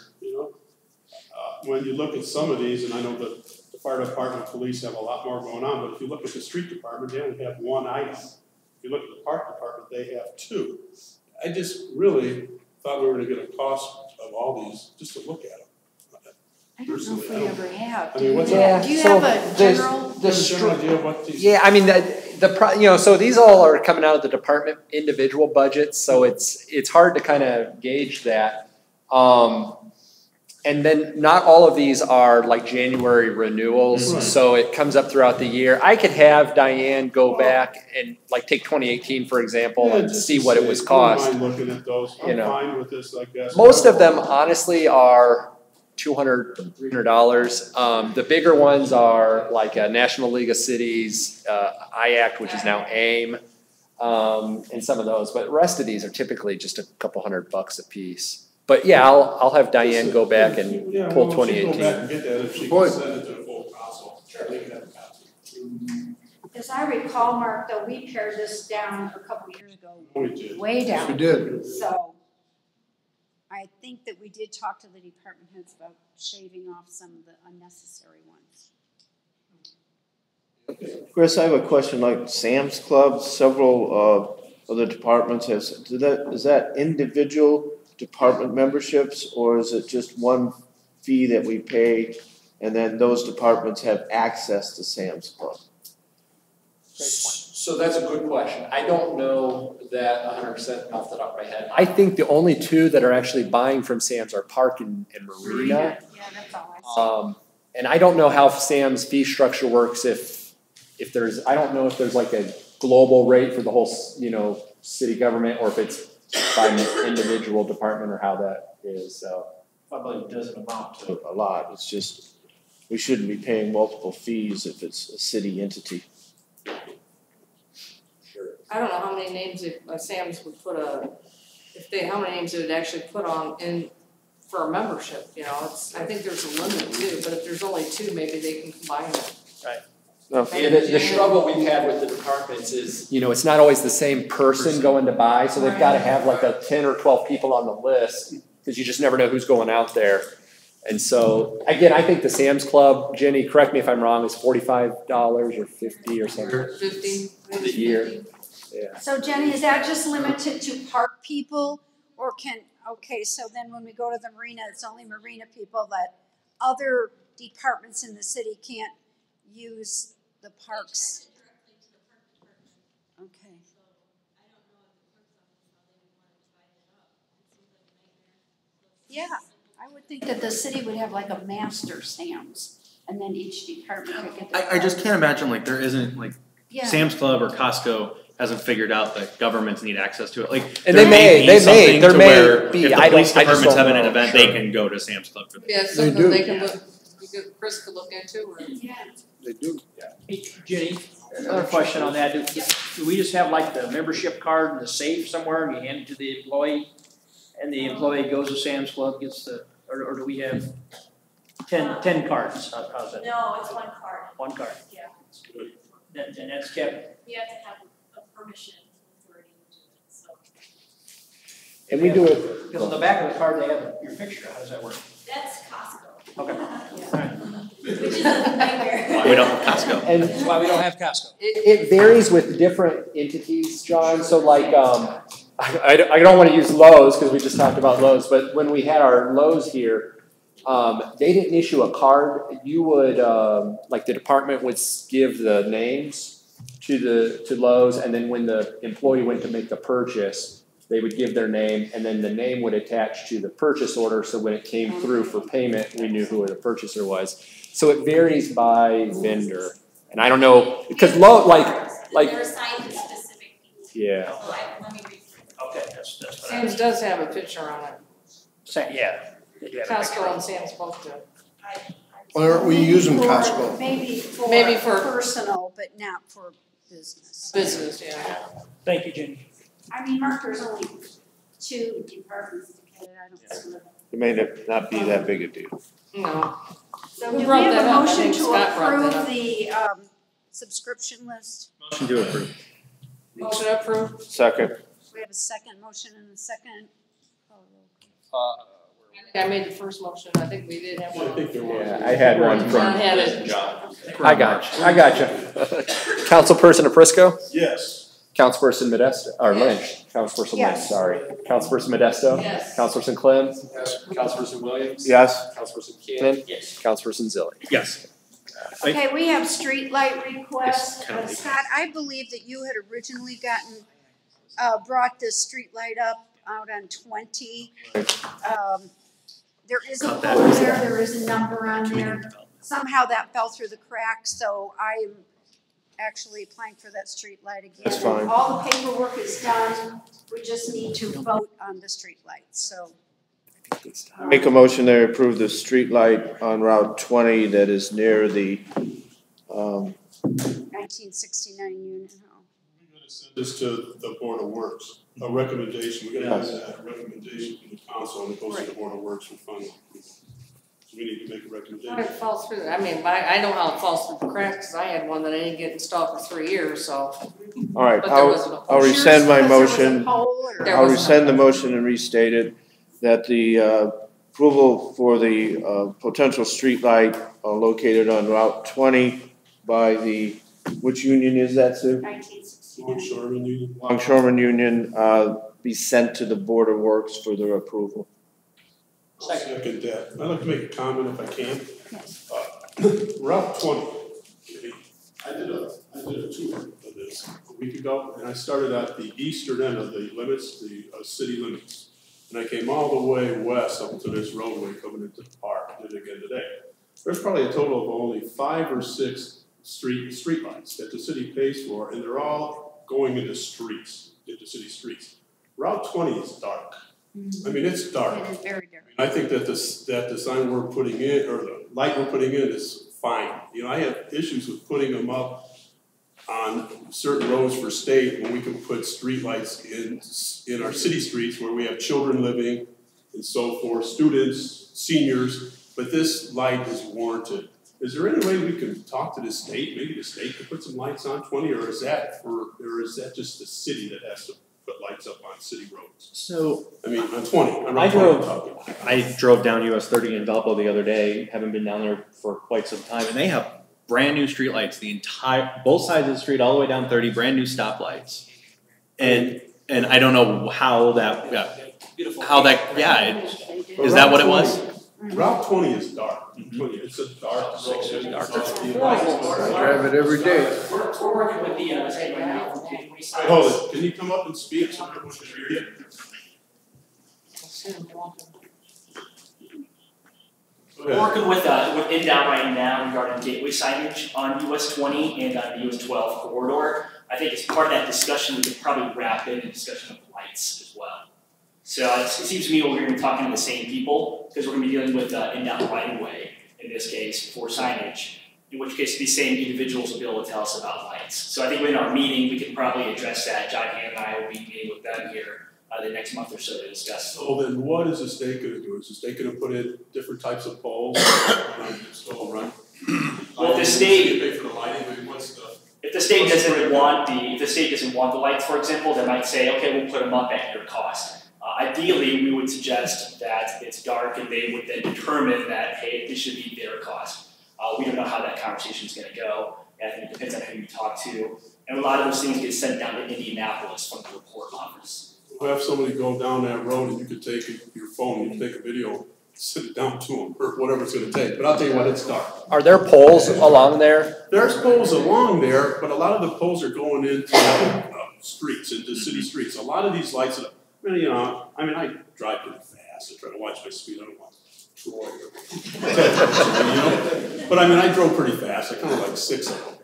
Speaker 6: when you look at some of these, and I know the fire department, police have a lot more going on, but if you look at the street department, they only have one item. If you look at the park department, they have 2. I just really thought we were gonna get a cost of all these, just to look at them.
Speaker 3: I don't know if we ever have.
Speaker 6: I mean, what's
Speaker 3: Do you have a general?
Speaker 6: general idea of what these?
Speaker 1: Yeah, I mean, so these all are coming out of the department individual budgets, so it's hard to kind of gauge that. And then not all of these are like January renewals,
Speaker 6: Right.
Speaker 1: so it comes up throughout the year. I could have Diane go back and like take 2018, for example, and see what it was cost.
Speaker 6: Don't mind looking at those, I'm fine with this, I guess.
Speaker 1: Most of them honestly are $200, $300. The bigger ones are like National League of Cities, IACT, which is now AIM, and some of those. But the rest of these are typically just a couple $100 a piece. But yeah, I'll have Diane go back and pull 2018.
Speaker 6: Go back and get that if she can send it to the full council.
Speaker 20: As I recall, Mark, though, we pared this down a couple years ago.
Speaker 6: We did.
Speaker 3: Way down.
Speaker 12: We did.
Speaker 3: So I think that we did talk to the department heads about shaving off some of the unnecessary ones.
Speaker 13: Chris, I have a question, like Sam's Club, several of the departments is that individual department memberships, or is it just one fee that we pay and then those departments have access to Sam's Club?
Speaker 1: So that's a good question. I don't know that 100% off the top of my head. I think the only 2 that are actually buying from Sam's are Park and Marina.
Speaker 3: Yeah, that's all I see.
Speaker 1: And I don't know how Sam's fee structure works if there's, I don't know if there's like a global rate for the whole, city government, or if it's by an individual department, or how that is, so.
Speaker 13: Probably doesn't amount to a lot. It's just, we shouldn't be paying multiple fees if it's a city entity.
Speaker 7: I don't know how many names Sam's would put how many names they would actually put on in for a membership, I think there's a limit too, but if there's only 2, maybe they can combine it.
Speaker 1: Right. No. Yeah, the struggle we've had with the departments is, it's not always the same person going to buy, so they've got to have like 10 or 12 people on the list, because you just never know who's going out there. And so, again, I think the Sam's Club, Jenny, correct me if I'm wrong, is $45 or $50 or something.
Speaker 7: 50
Speaker 1: for the year. Yeah.
Speaker 3: So Jenny, is that just limited to park people, or so then when we go to the marina, it's only marina people, that other departments in the city can't use the parks. Okay. Yeah, I would think that the city would have like a master Sam's, and then each department could get their.
Speaker 2: I just can't imagine like there isn't like
Speaker 3: Yeah.
Speaker 2: Sam's Club or Costco hasn't figured out that governments need access to it. Like
Speaker 1: And
Speaker 2: there
Speaker 1: there may be.
Speaker 2: If the
Speaker 1: I
Speaker 2: police
Speaker 1: don't- I just
Speaker 2: department's
Speaker 1: don't
Speaker 2: having
Speaker 1: know.
Speaker 2: an event,
Speaker 1: Sure.
Speaker 2: they can go to Sam's Club for that.
Speaker 7: Yeah,
Speaker 12: They
Speaker 7: something
Speaker 12: do.
Speaker 7: they can look, Chris could look into, or.
Speaker 12: They do.
Speaker 18: Hey, Jenny, another question on that. Do we just have like the membership card in the safe somewhere and you hand it to the employee? And the employee goes to Sam's Club, gets the, or do we have 10 cards? How's that?
Speaker 15: No, it's one card.
Speaker 18: One card?
Speaker 15: Yeah.
Speaker 18: And that's kept?
Speaker 15: You have to have a permission authority to do it, so.
Speaker 1: And we do it.
Speaker 18: Because on the back of the card, they have your picture. How does that work?
Speaker 15: That's Costco.
Speaker 18: Okay.
Speaker 15: Yeah. Which is a nightmare.
Speaker 2: We don't have Costco.
Speaker 1: And
Speaker 18: that's why we don't have Costco.
Speaker 1: It varies with different entities, John. So like, I don't want to use Lowe's because we just talked about Lowe's, but when we had our Lowe's here, they didn't issue a card. You would, like the department would give the names to Lowe's, and then when the employee went to make the purchase, they would give their name, and then the name would attach to the purchase order, so when it came through for payment, we knew who the purchaser was. So it varies by vendor. And I don't know, because Lowe's, like.
Speaker 15: They're assigned to specific people.
Speaker 1: Yeah.
Speaker 15: So let me read through.
Speaker 18: Okay, that's what
Speaker 7: Sam's does have a picture on it.
Speaker 18: Yeah. They do have a picture.
Speaker 7: Costco and Sam's both do.
Speaker 12: Why aren't we using Costco?
Speaker 3: Maybe for personal, but not for business.
Speaker 7: Business, yeah.
Speaker 18: Thank you, Jenny.
Speaker 20: I mean, Mark, there's only 2 departments together, I don't see what.
Speaker 13: It may not be that big a deal.
Speaker 7: No.
Speaker 3: So
Speaker 7: Who
Speaker 3: do we
Speaker 7: brought
Speaker 3: have
Speaker 7: that
Speaker 3: a
Speaker 7: up? I
Speaker 3: motion
Speaker 7: think
Speaker 3: to
Speaker 7: Scott brought that
Speaker 3: approve
Speaker 7: up.
Speaker 3: the subscription list?
Speaker 2: Motion to approve.
Speaker 7: Motion approved.
Speaker 13: Second.
Speaker 3: We have a second motion and a second.
Speaker 7: I made the first motion, I think we did have one.
Speaker 6: I think there was.
Speaker 1: Yeah, I had one from.
Speaker 7: John had it.
Speaker 1: I got you. Councilperson Aprisco?
Speaker 6: Yes.
Speaker 1: Councilperson Modesto, or
Speaker 7: Yes.
Speaker 1: Lynch, Councilperson Lynch,
Speaker 3: Yes.
Speaker 1: sorry. Councilperson Modesto?
Speaker 7: Yes.
Speaker 1: Councilperson Clem?
Speaker 6: Yes.
Speaker 1: Councilperson Williams?
Speaker 13: Yes.
Speaker 1: Councilperson Keenan?
Speaker 18: Yes.
Speaker 1: Councilperson Zilli?
Speaker 2: Yes.
Speaker 3: Okay, we have street light requests.
Speaker 2: kind of
Speaker 3: Scott, I believe that you had originally gotten, brought this street light up out on 20. There is a
Speaker 2: Cut that.
Speaker 3: pole there is a number on there. Somehow that fell through the cracks, so I am actually applying for that street light again.
Speaker 13: That's fine.
Speaker 3: All the paperwork is done, we just need to vote on the street lights, so.
Speaker 13: Make a motion to approve the street light on Route 20 that is near the,
Speaker 3: 1969 Union Hall.
Speaker 6: Send this to the Board of Works, a recommendation, we're gonna have that recommendation from the council, and it goes to the Board of Works for final approval. So we need to make a
Speaker 7: How did it
Speaker 6: recommendation.
Speaker 7: fall through? I mean, I know how it falls through the cracks, because I had one that I didn't get installed for 3 years, so.
Speaker 13: all right,
Speaker 7: But there wasn't a-
Speaker 13: I'll rescind my motion.
Speaker 7: There
Speaker 13: I'll
Speaker 7: wasn't a-
Speaker 13: rescind the motion and restate it, that the approval for the potential street light located on Route 20 by the, which union is that, Sue?
Speaker 15: 1969.
Speaker 6: Longshoremen Union.
Speaker 13: Longshoremen Union, be sent to the Board of Works for their approval.
Speaker 6: I'll second that. I'd like to make a comment if I can. Route 20, I did a tour of this a week ago, and I started at the eastern end of the limits, the city limits. And I came all the way west up to this roadway coming into the park, and did it again today. There's probably a total of only 5 or 6 streetlights that the city pays for, and they're all going into streets, into city streets. Route 20 is dark. I mean, it's dark.
Speaker 3: It is very dark.
Speaker 6: I think that the sign we're putting in, or the light we're putting in is fine. You know, I have issues with putting them up on certain roads for state when we can put streetlights in our city streets where we have children living and so forth, students, seniors, but this light is warranted. Is there any way we can talk to the state, maybe the state could put some lights on 20, or is that just the city that has to put lights up on city roads?
Speaker 2: So,
Speaker 6: I mean, on 20, on
Speaker 2: I
Speaker 6: Route 20 I'm talking.
Speaker 2: I drove down US 30 in Valpo the other day, haven't been down there for quite some time, and they have brand new streetlights, both sides of the street, all the way down 30, brand new stoplights. And I don't know how that, is that what it was?
Speaker 6: Route 20 is dark. 20, it's a dark road.
Speaker 12: I drive it every day.
Speaker 16: We're working with the state right now.
Speaker 6: Hold it, can you come up and speak so everyone can hear you?
Speaker 16: We're working with NDOT right now regarding gateway signage on US 20 and on the US 12 corridor. I think as part of that discussion, we could probably wrap in a discussion of lights as well. So it seems to me we're going to be talking to the same people because we're going to be dealing with NDOT right of way in this case for signage. In which case, these same individuals will be able to tell us about lights. So I think in our meeting, we can probably address that. John Hamm and I will be meeting with them here the next month or so to discuss.
Speaker 6: So then what is the state going to do? Is the state going to put in different types of poles on install run?
Speaker 16: Well, the state,
Speaker 6: pay for the lighting, I mean, what's the...
Speaker 16: if the state doesn't want the lights, for example, they might say, okay, we'll put them up at your cost. Ideally, we would suggest that it's dark and they would then determine that, hey, this should be their cost. We don't know how that conversation is going to go. I think it depends on who you talk to. And a lot of those things get sent down to Indianapolis from the report office.
Speaker 6: We'll have somebody go down that road and you could take your phone, you can take a video, send it down to them, or whatever it's going to take. But I'll tell you what, it's dark.
Speaker 1: Are there poles along there?
Speaker 6: There's poles along there, but a lot of the poles are going into streets, into city streets. A lot of these lights, I drive pretty fast. I try to watch my speed. I don't want Troy or But I drove pretty fast. I kind of like 6 of them,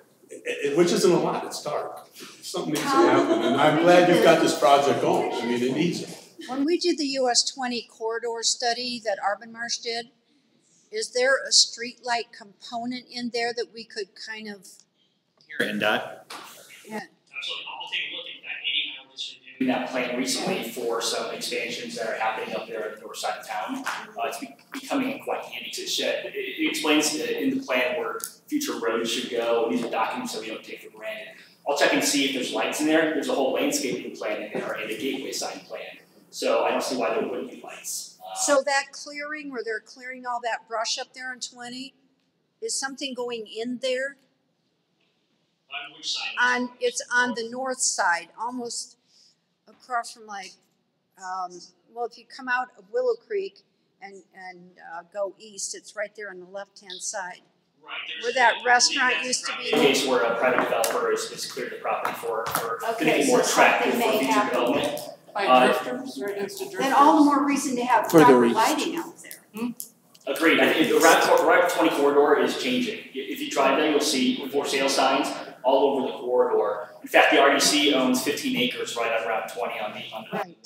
Speaker 6: which isn't a lot. It's dark. Something needs to happen, and I'm glad you've got this project going. I mean, it needs it.
Speaker 3: When we did the US 20 corridor study that Arbin Marsh did, is there a streetlight component in there that we could kind of...
Speaker 2: Here, NDOT?
Speaker 3: Yeah.
Speaker 16: Absolutely. I'll take a look at that. Katie and I were just doing that plan recently for some expansions that are happening up there on the north side of town. It's becoming quite handy to shed. It explains in the plan where future roads should go. These are documents that we don't take for granted. I'll check and see if there's lights in there. There's a whole landscaping plan in there and a gateway sign plan. So I don't see why there wouldn't be lights.
Speaker 3: So that clearing, where they're clearing all that brush up there on 20, is something going in there?
Speaker 16: On which side?
Speaker 3: It's on the north side, almost across from if you come out of Willow Creek and go east, it's right there on the left-hand side.
Speaker 16: Right,
Speaker 3: where that restaurant used to be.
Speaker 16: In a case where a private developer is cleared the property for making it more attractive for future development.
Speaker 7: By drifters, right next to drifters.
Speaker 3: Then all the more reason to have proper lighting out there.
Speaker 16: Agreed. I think the Route 20 corridor is changing. If you drive there, you'll see for sale signs all over the corridor. In fact, the RDC owns 15 acres right on Route 20 on the
Speaker 3: right.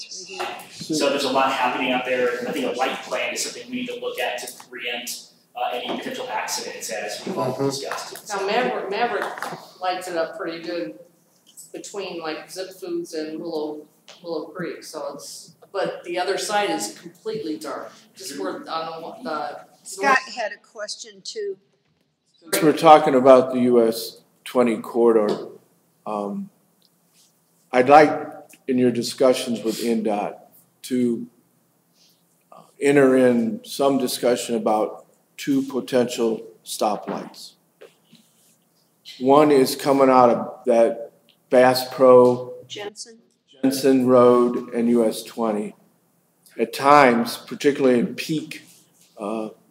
Speaker 16: So there's a lot happening out there. I think a light plan is something we need to look at to preempt any potential accidents as we've all discussed.
Speaker 7: Now Maverick lights it up pretty good between like Zip Foods and Willow Creek, so but the other side is completely dark. Just where on the
Speaker 3: Scott had a question too.
Speaker 13: Since we're talking about the US 20 corridor, I'd like in your discussions with NDOT to enter in some discussion about 2 potential stoplights. One is coming out of that Bass Pro Jensen Road and US 20. At times, particularly in peak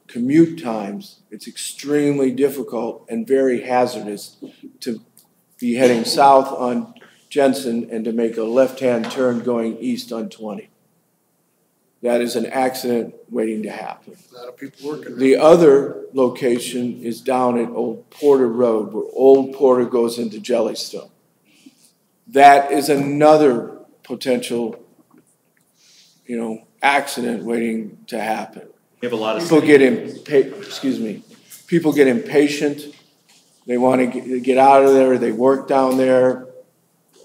Speaker 13: commute times, it's extremely difficult and very hazardous to be heading south on Jensen and to make a left-hand turn going east on 20. That is an accident waiting to happen.
Speaker 12: A lot of people working.
Speaker 13: The other location is down at Old Porter Road, where Old Porter goes into Jellystone. That is another potential, accident waiting to happen.
Speaker 2: We have a lot of
Speaker 13: people get impatient. They want to get out of there. They work down there,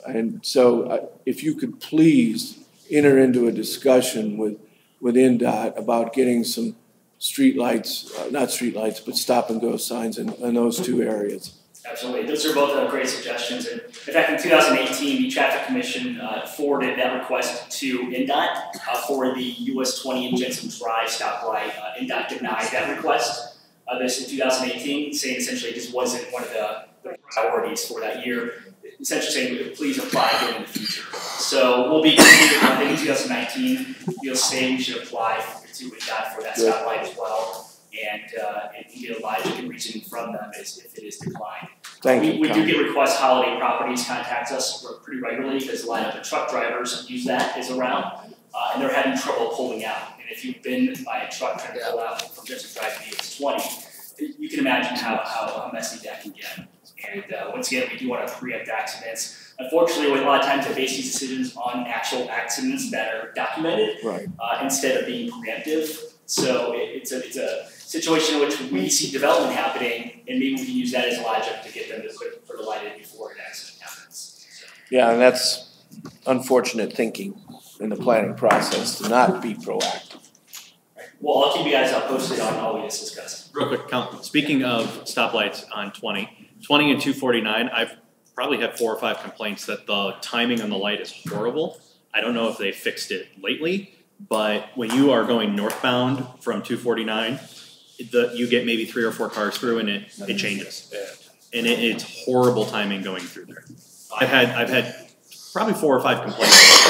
Speaker 13: and so if you could please enter into a discussion with NDOT about getting some not streetlights, but stop and go signs in those 2 areas.
Speaker 16: Absolutely. Those are both great suggestions. And in fact, in 2018, the Traffic Commission forwarded that request to NDOT for the US 20 and Jensen Drive stoplight. NDOT denied that request. This in 2018, saying essentially it just wasn't one of the priorities for that year. Essentially saying, please apply again in the future. So we'll be continuing, I think, 2019, we'll say we should apply to NDOT for that stoplight as well. And get a logic and reasoning from them if it is declined. We do get requests. Holiday Properties contacts us pretty regularly because a lot of the truck drivers use that as a route, and they're having trouble pulling out. And if you've been by a truck trying to pull out from District Drive to US 20, you can imagine how messy that can get. And once again, we do want to preempt accidents. Unfortunately, a lot of times they base these decisions on actual accidents that are documented, instead of being preemptive. So it's a situation in which we see development happening, and maybe we can use that as logic to get them to put the light in before an accident happens. So.
Speaker 13: Yeah, and that's unfortunate thinking in the planning process to not be proactive.
Speaker 16: Well, I'll keep you guys posted on all we just discussed.
Speaker 2: Real quick, speaking of stoplights on 20 and 249, I've probably had 4 or 5 complaints that the timing on the light is horrible. I don't know if they fixed it lately, but when you are going northbound from 249, you get maybe 3 or 4 cars through and it changes. And it's horrible timing going through there. I've had probably 4 or 5 complaints.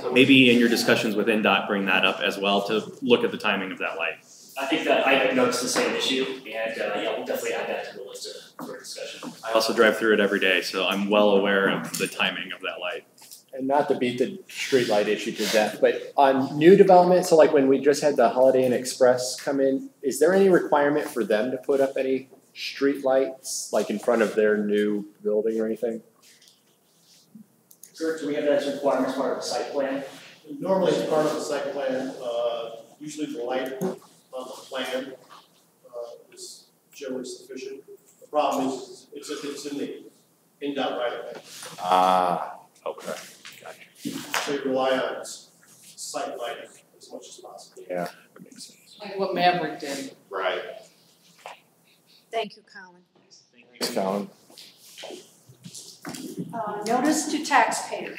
Speaker 2: So maybe in your discussions with NDOT, bring that up as well to look at the timing of that light.
Speaker 16: I think that I noticed the same issue, and yeah, we'll definitely add that to the list for discussion.
Speaker 2: I also drive through it every day, so I'm well aware of the timing of that light.
Speaker 1: And not to beat the street light issue to death, but on new development, so like when we just had the Holiday Inn Express come in, is there any requirement for them to put up any street lights, like in front of their new building or anything?
Speaker 16: Sir, do we have that as a requirement as part of the site plan?
Speaker 21: Normally it's part of the site plan, usually the light on the plan is generally sufficient. The problem is it's in the NDOT right of way.
Speaker 1: Ah, okay.
Speaker 21: So you rely on site lighting as much as possible.
Speaker 1: Yeah, that makes sense.
Speaker 7: Like what Maverick did.
Speaker 1: Right.
Speaker 3: Thank you, Colin.
Speaker 13: Thanks, Colin.
Speaker 3: Notice to taxpayers.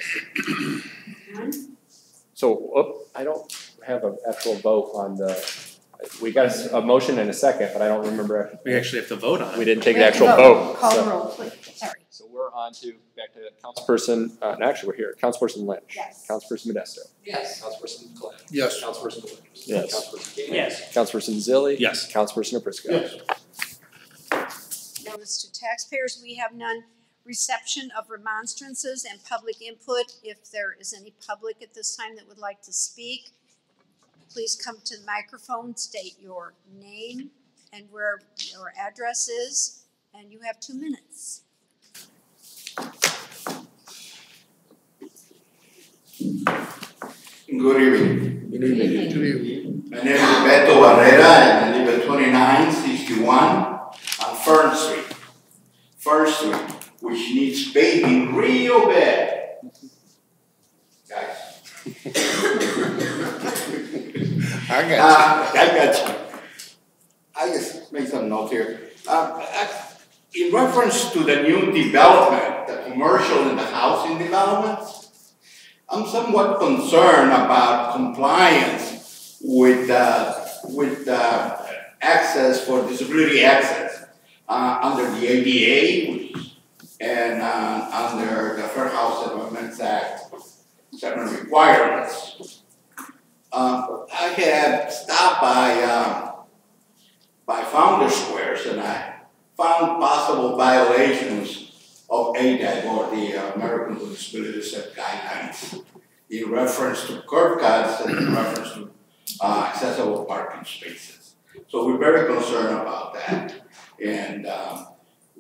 Speaker 1: So, I don't have an actual vote on we got a motion and a second, but I don't remember.
Speaker 2: We actually have to vote on it.
Speaker 1: We didn't take an actual vote.
Speaker 3: Call the roll, please. Sorry.
Speaker 1: So we're on to, back to Councilperson, actually we're here, Councilperson Lynch.
Speaker 3: Yes.
Speaker 1: Councilperson Modesto.
Speaker 7: Yes.
Speaker 1: Councilperson Glenn.
Speaker 12: Yes.
Speaker 1: Councilperson Williams.
Speaker 13: Yes.
Speaker 1: Councilperson King.
Speaker 16: Yes.
Speaker 1: Councilperson Zilli.
Speaker 2: Yes.
Speaker 1: Councilperson Aprisco.
Speaker 21: Yes.
Speaker 3: Notice to taxpayers, we have none. Reception of remonstrances and public input. If there is any public at this time that would like to speak, please come to the microphone, state your name and where your address is, and you have 2 minutes.
Speaker 5: Good evening.
Speaker 12: Good evening. Good evening.
Speaker 5: My name is Beto Barrera and I live at 2961 on Fern Street. Fern Street, which needs paving real bad. Guys.
Speaker 12: I got
Speaker 5: you. I just make some notes here. In reference to the new development, the commercial and the housing developments, I'm somewhat concerned about compliance with access for disability access under the ADA and under the Fair House Development Act, certain requirements. I had stopped by Founder Squares and I found possible violations of ADAG or the American with Disabilities Act guidelines in reference to curb cuts and in reference to accessible parking spaces. So we're very concerned about that and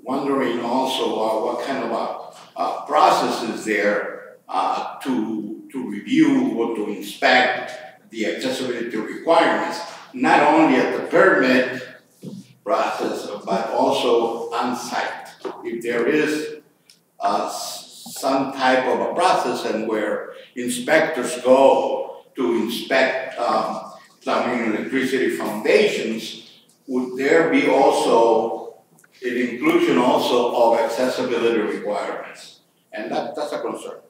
Speaker 5: wondering also what kind of process is there to review or to inspect the accessibility requirements, not only at the permit process, but also on site. If there is some type of a process and where inspectors go to inspect plumbing and electricity foundations, would there be also an inclusion also of accessibility requirements? And that's a concern.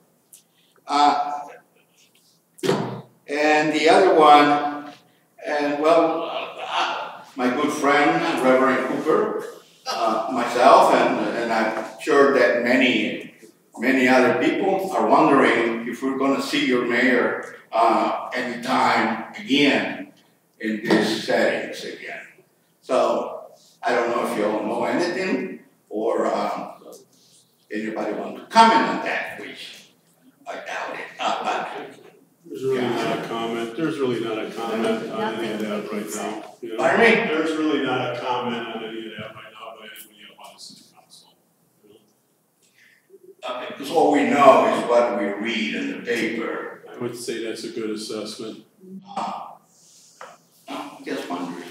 Speaker 5: And the other one, and well, my good friend, Reverend Cooper, myself, and I'm sure that many many other people are wondering if we're gonna see your mayor anytime again in these settings again. So I don't know if you all know anything or anybody want to comment on that, which I doubt it.
Speaker 6: There's really not a comment. There's really not a comment on any of that right now. You know?
Speaker 5: Pardon me?
Speaker 6: There's really not a comment on any of that right now by anybody up on the city council. You know?
Speaker 5: Because all we know is what we read in the paper.
Speaker 6: I would say that's a good assessment.
Speaker 5: Just wondering.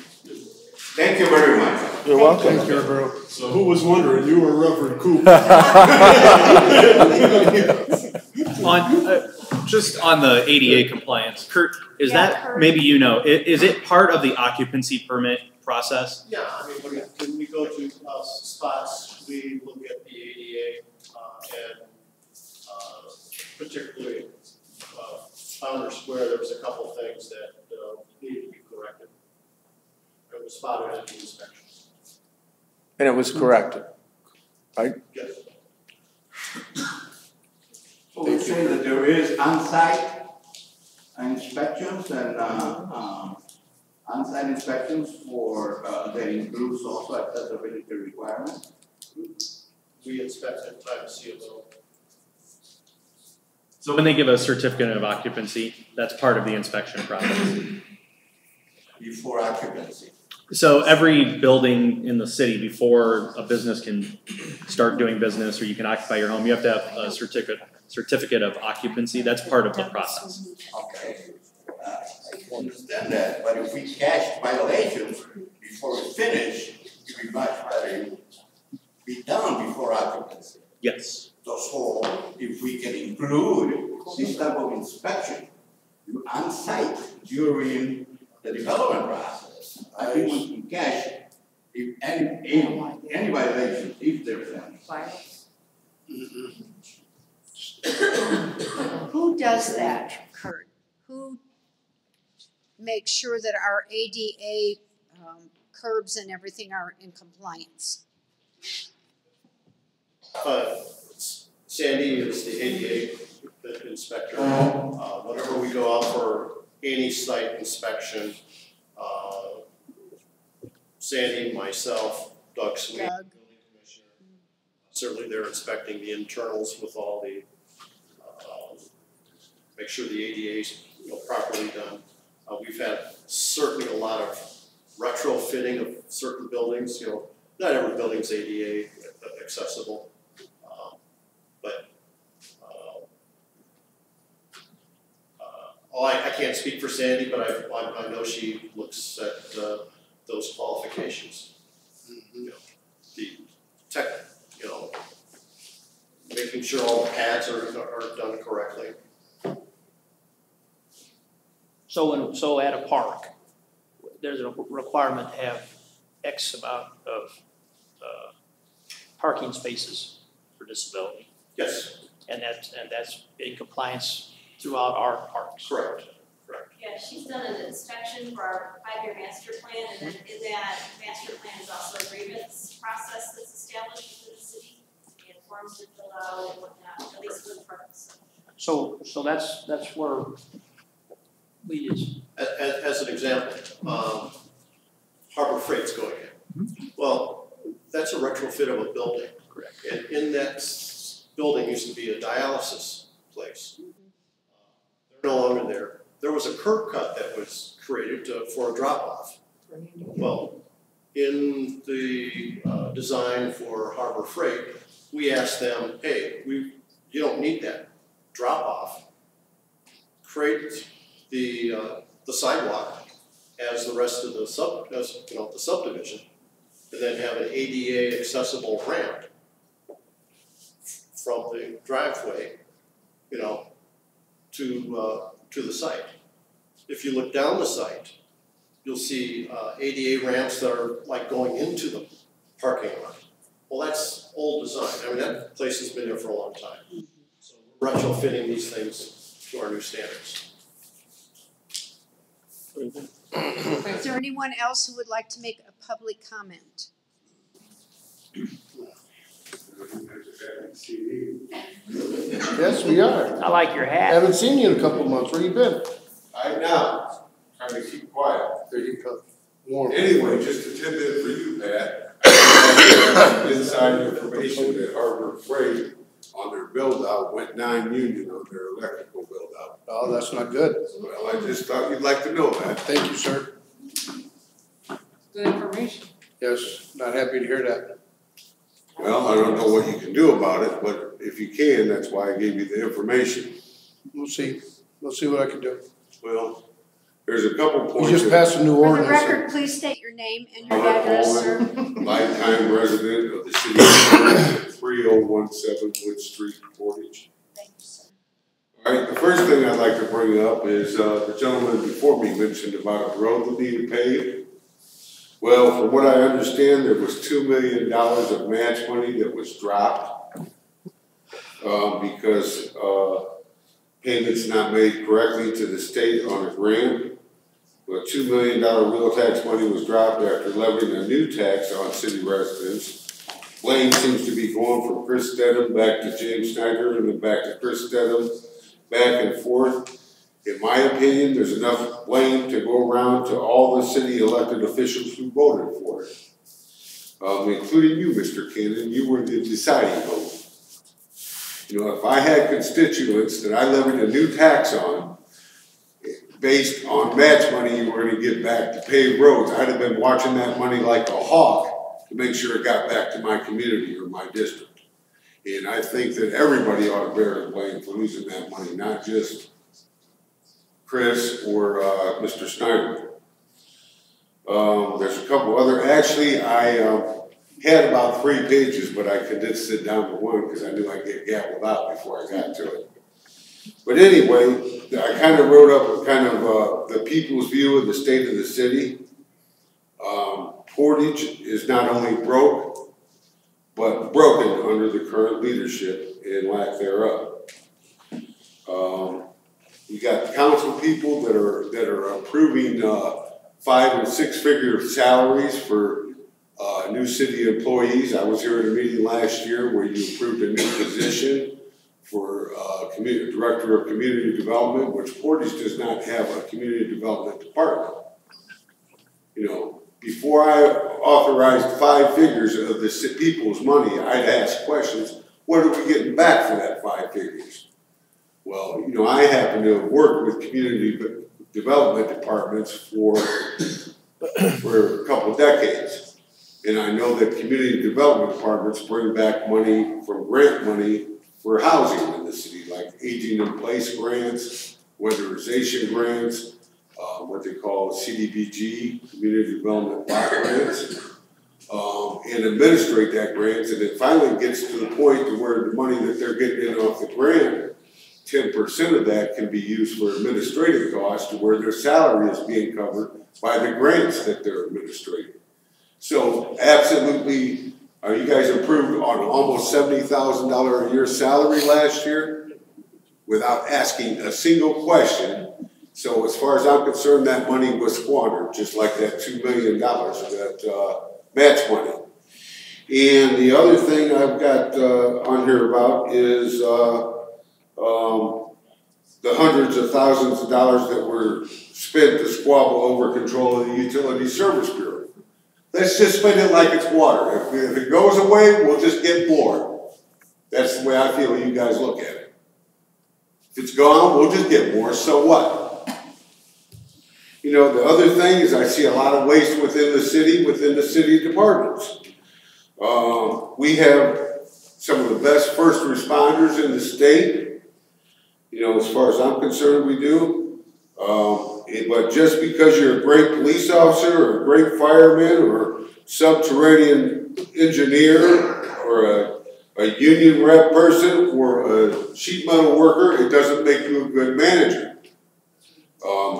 Speaker 5: Thank you very much.
Speaker 13: You're welcome.
Speaker 12: Thank you, bro.
Speaker 6: So who was wondering? You were Reverend Coop.
Speaker 2: Just on the ADA compliance, Kurt, is that, maybe you know, is it part of the occupancy permit process?
Speaker 21: Yeah, I mean, when we go to spots, we look at the ADA and particularly Founder Square, there was a couple things that needed to be corrected. It was spotted at the inspection.
Speaker 13: And it was corrected, right?
Speaker 21: Yes.
Speaker 5: So we say that there is on-site inspections and on-site inspections for that includes also accessibility requirements.
Speaker 21: We inspected privacy of the.
Speaker 2: So when they give a certificate of occupancy, that's part of the inspection process.
Speaker 5: Before occupancy.
Speaker 2: So every building in the city, before a business can start doing business or you can occupy your home, you have to have a certificate of occupancy. That's part of the process.
Speaker 5: Okay, I understand that, but if we catch violations before we finish, it would be much better be done before occupancy.
Speaker 2: Yes.
Speaker 5: So if we can include this type of inspection on site during the development process, I think we can catch if any violations, if there's any.
Speaker 3: Who does that, Kurt? Who makes sure that our ADA curbs and everything are in compliance?
Speaker 21: Sandy is the ADA inspector. Whenever we go out for any site inspection, Sandy, myself, Doug Sweet, building commissioner, certainly they're inspecting the internals with all the, make sure the ADA is properly done. We've had certainly a lot of retrofitting of certain buildings. Not every building's ADA accessible. I can't speak for Sandy, but I know she looks at those qualifications. The tech, making sure all the pads are done correctly.
Speaker 18: So at a park, there's a requirement to have X amount of parking spaces for disability.
Speaker 21: Yes.
Speaker 18: And that's in compliance throughout our parks.
Speaker 21: Correct.
Speaker 15: Yeah, she's done an inspection for our 5-year master plan, and then in that master plan is also a grievance process that's established within the city, and forms to fill out and whatnot, at least for the purpose.
Speaker 18: So that's where we use.
Speaker 21: As an example, Harbor Freight's going in. Well, that's a retrofit of a building.
Speaker 18: Correct.
Speaker 21: And in that building used to be a dialysis place. They're no longer there. There was a curb cut that was created for a drop-off. Well, in the design for Harbor Freight, we asked them, hey, you don't need that drop-off. Create the sidewalk as the rest of the subdivision, and then have an ADA accessible ramp from the driveway, to the site. If you look down the site, you'll see ADA ramps that are like going into the parking lot. Well, that's old design. I mean, that place has been there for a long time. So we're retrofitting these things to our new standards.
Speaker 3: Is there anyone else who would like to make a public comment?
Speaker 12: Yes, we are.
Speaker 18: I like your hat.
Speaker 12: Haven't seen you in a couple of months. Where you been?
Speaker 8: Right now, trying to keep quiet.
Speaker 12: There you go. Warm.
Speaker 8: Anyway, just a tidbit for you, Pat. Inside information that Harbor Freight on their build out went non-union on their electrical build out.
Speaker 12: Oh, that's not good.
Speaker 8: Well, I just thought you'd like to know that.
Speaker 12: Thank you, sir.
Speaker 7: Good information.
Speaker 12: Yes, not happy to hear that.
Speaker 8: Well, I don't know what you can do about it, but if you can, that's why I gave you the information.
Speaker 12: We'll see. We'll see what I can do.
Speaker 8: Well, there's a couple points.
Speaker 12: You just passed a new
Speaker 3: For the
Speaker 12: ordinance.
Speaker 3: record, please state your name and your address, sir.
Speaker 8: Lifetime resident of the city of 3017 Wood Street, Portage.
Speaker 3: Thank you, sir.
Speaker 8: All right, the first thing I'd like to bring up is the gentleman before me mentioned about a road that needed paved. Well, from what I understand, there was $2 million of match money that was dropped because payments not made correctly to the state on a grant. But $2 million real tax money was dropped after levying a new tax on city residents. Blame seems to be going from Chris Stedham back to James Snyder and then back to Chris Stedham, back and forth. In my opinion, there's enough blame to go around to all the city elected officials who voted for it. Including you, Mr. Cannon, you were the deciding vote. You know, if I had constituents that I levied a new tax on, based on match money you were going to give back to pave roads, I'd have been watching that money like a hawk to make sure it got back to my community or my district. And I think that everybody ought to bear the blame for losing that money, not just Chris or Mr. Snyder. There's a couple other, actually I had about 3 pages, but I condensed it down to 1 because I knew I'd get gabbled out before I got to it. But anyway, I kind of wrote up kind of the people's view of the state of the city. Portage is not only broke, but broken under the current leadership and lack thereof. You got council people that are approving 5- and 6-figure salaries for new city employees. I was here at a meeting last year where you approved a new position for Director of Community Development, which Portage does not have a community development department. You know, before I authorized 5 figures of the people's money, I'd ask questions, what are we getting back for that 5 figures? Well, you know, I happen to have worked with community development departments for a couple of decades. And I know that community development departments bring back money from grant money for housing in the city, like aging in place grants, weatherization grants, what they call CDBG, community development block grants, and administrate that grants. And it finally gets to the point to where the money that they're getting in off the grant, 10% of that can be used for administrative costs to where their salary is being covered by the grants that they're administrating. So absolutely, you guys approved on almost $70,000 a year salary last year without asking a single question. So as far as I'm concerned, that money was squandered, just like that $2 million of that match money. And the other thing I've got on here about is the hundreds of thousands of dollars that were spent to squabble over control of the Utility Service Bureau. Let's just spend it like it's water. If it goes away, we'll just get more. That's the way I feel you guys look at it. If it's gone, we'll just get more, so what? You know, the other thing is I see a lot of waste within the city departments. We have some of the best first responders in the state. You know, as far as I'm concerned, we do. But just because you're a great police officer or a great fireman or subterranean engineer or a union rep person or a sheet metal worker, it doesn't make you a good manager.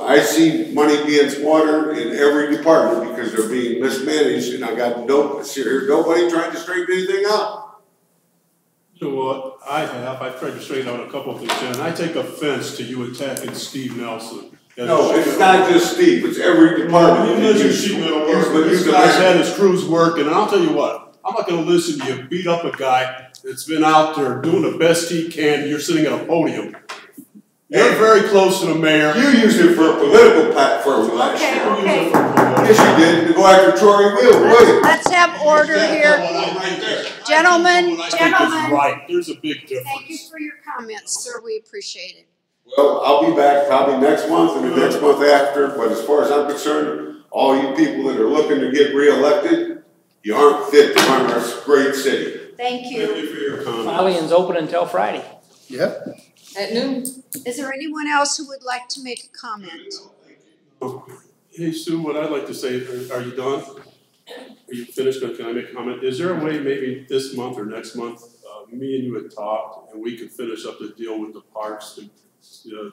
Speaker 8: I see money being squandered in every department because they're being mismanaged, and I got nobody trying to straighten anything out.
Speaker 6: You know what, I've tried to straighten out a couple of things, and I take offense to you attacking Steve Nelson.
Speaker 8: No, it's not just Steve, it's every department.
Speaker 6: You mentioned sheet metal work, but this guy's had his crews working, and I'll tell you what, I'm not gonna listen to you beat up a guy that's been out there doing the best he can. You're sitting at a podium. You're very close to the mayor.
Speaker 8: You used it for a political platform last year.
Speaker 3: Okay.
Speaker 8: Yes, you did, to go after Troy Williams.
Speaker 3: Let's have order here. Gentlemen,
Speaker 6: Right, there's a big difference.
Speaker 3: thank you for your comments, sir. We appreciate it.
Speaker 8: Well, I'll be back probably next month and the next month after, but as far as I'm concerned, all you people that are looking to get reelected, you aren't fit to run our great city.
Speaker 3: Thank you.
Speaker 6: Thank you for your comments.
Speaker 18: Filing's open until Friday.
Speaker 12: Yep.
Speaker 7: At noon.
Speaker 3: Is there anyone else who would like to make a comment?
Speaker 6: Hey, Sue, what I'd like to say, are you done? Are you finished? Can I make a comment? Is there a way maybe this month or next month, me and you had talked and we could finish up the deal with the parks?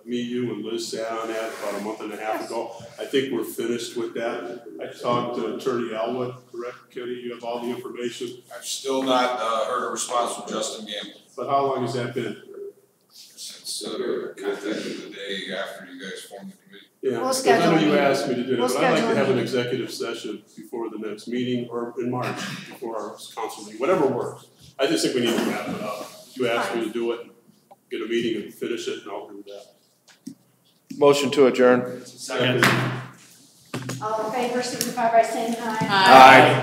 Speaker 6: Me, you, and Liz sat on that about a month and a half ago. I think we're finished with that. I talked to Attorney Elwood, correct, Kenny? You have all the information?
Speaker 19: I've still not heard a response from Justin Gamble.
Speaker 6: But how long has that been?
Speaker 19: Since kind of the day after you guys formed the committee.
Speaker 6: Yeah,
Speaker 3: We'll
Speaker 6: because
Speaker 3: schedule
Speaker 6: I know
Speaker 3: a
Speaker 6: you
Speaker 3: meeting.
Speaker 6: asked me to do that,
Speaker 3: We'll
Speaker 6: but I'd like
Speaker 3: schedule
Speaker 6: to
Speaker 3: a
Speaker 6: have an
Speaker 3: meeting.
Speaker 6: executive session before the next meeting or in March, before our council meeting, whatever works. I just think we need to wrap it up. You asked me to do it, get a meeting and finish it, and I'll do that.
Speaker 13: Motion to adjourn.
Speaker 6: Second.
Speaker 3: All in favor, signify by saying aye.
Speaker 13: Aye.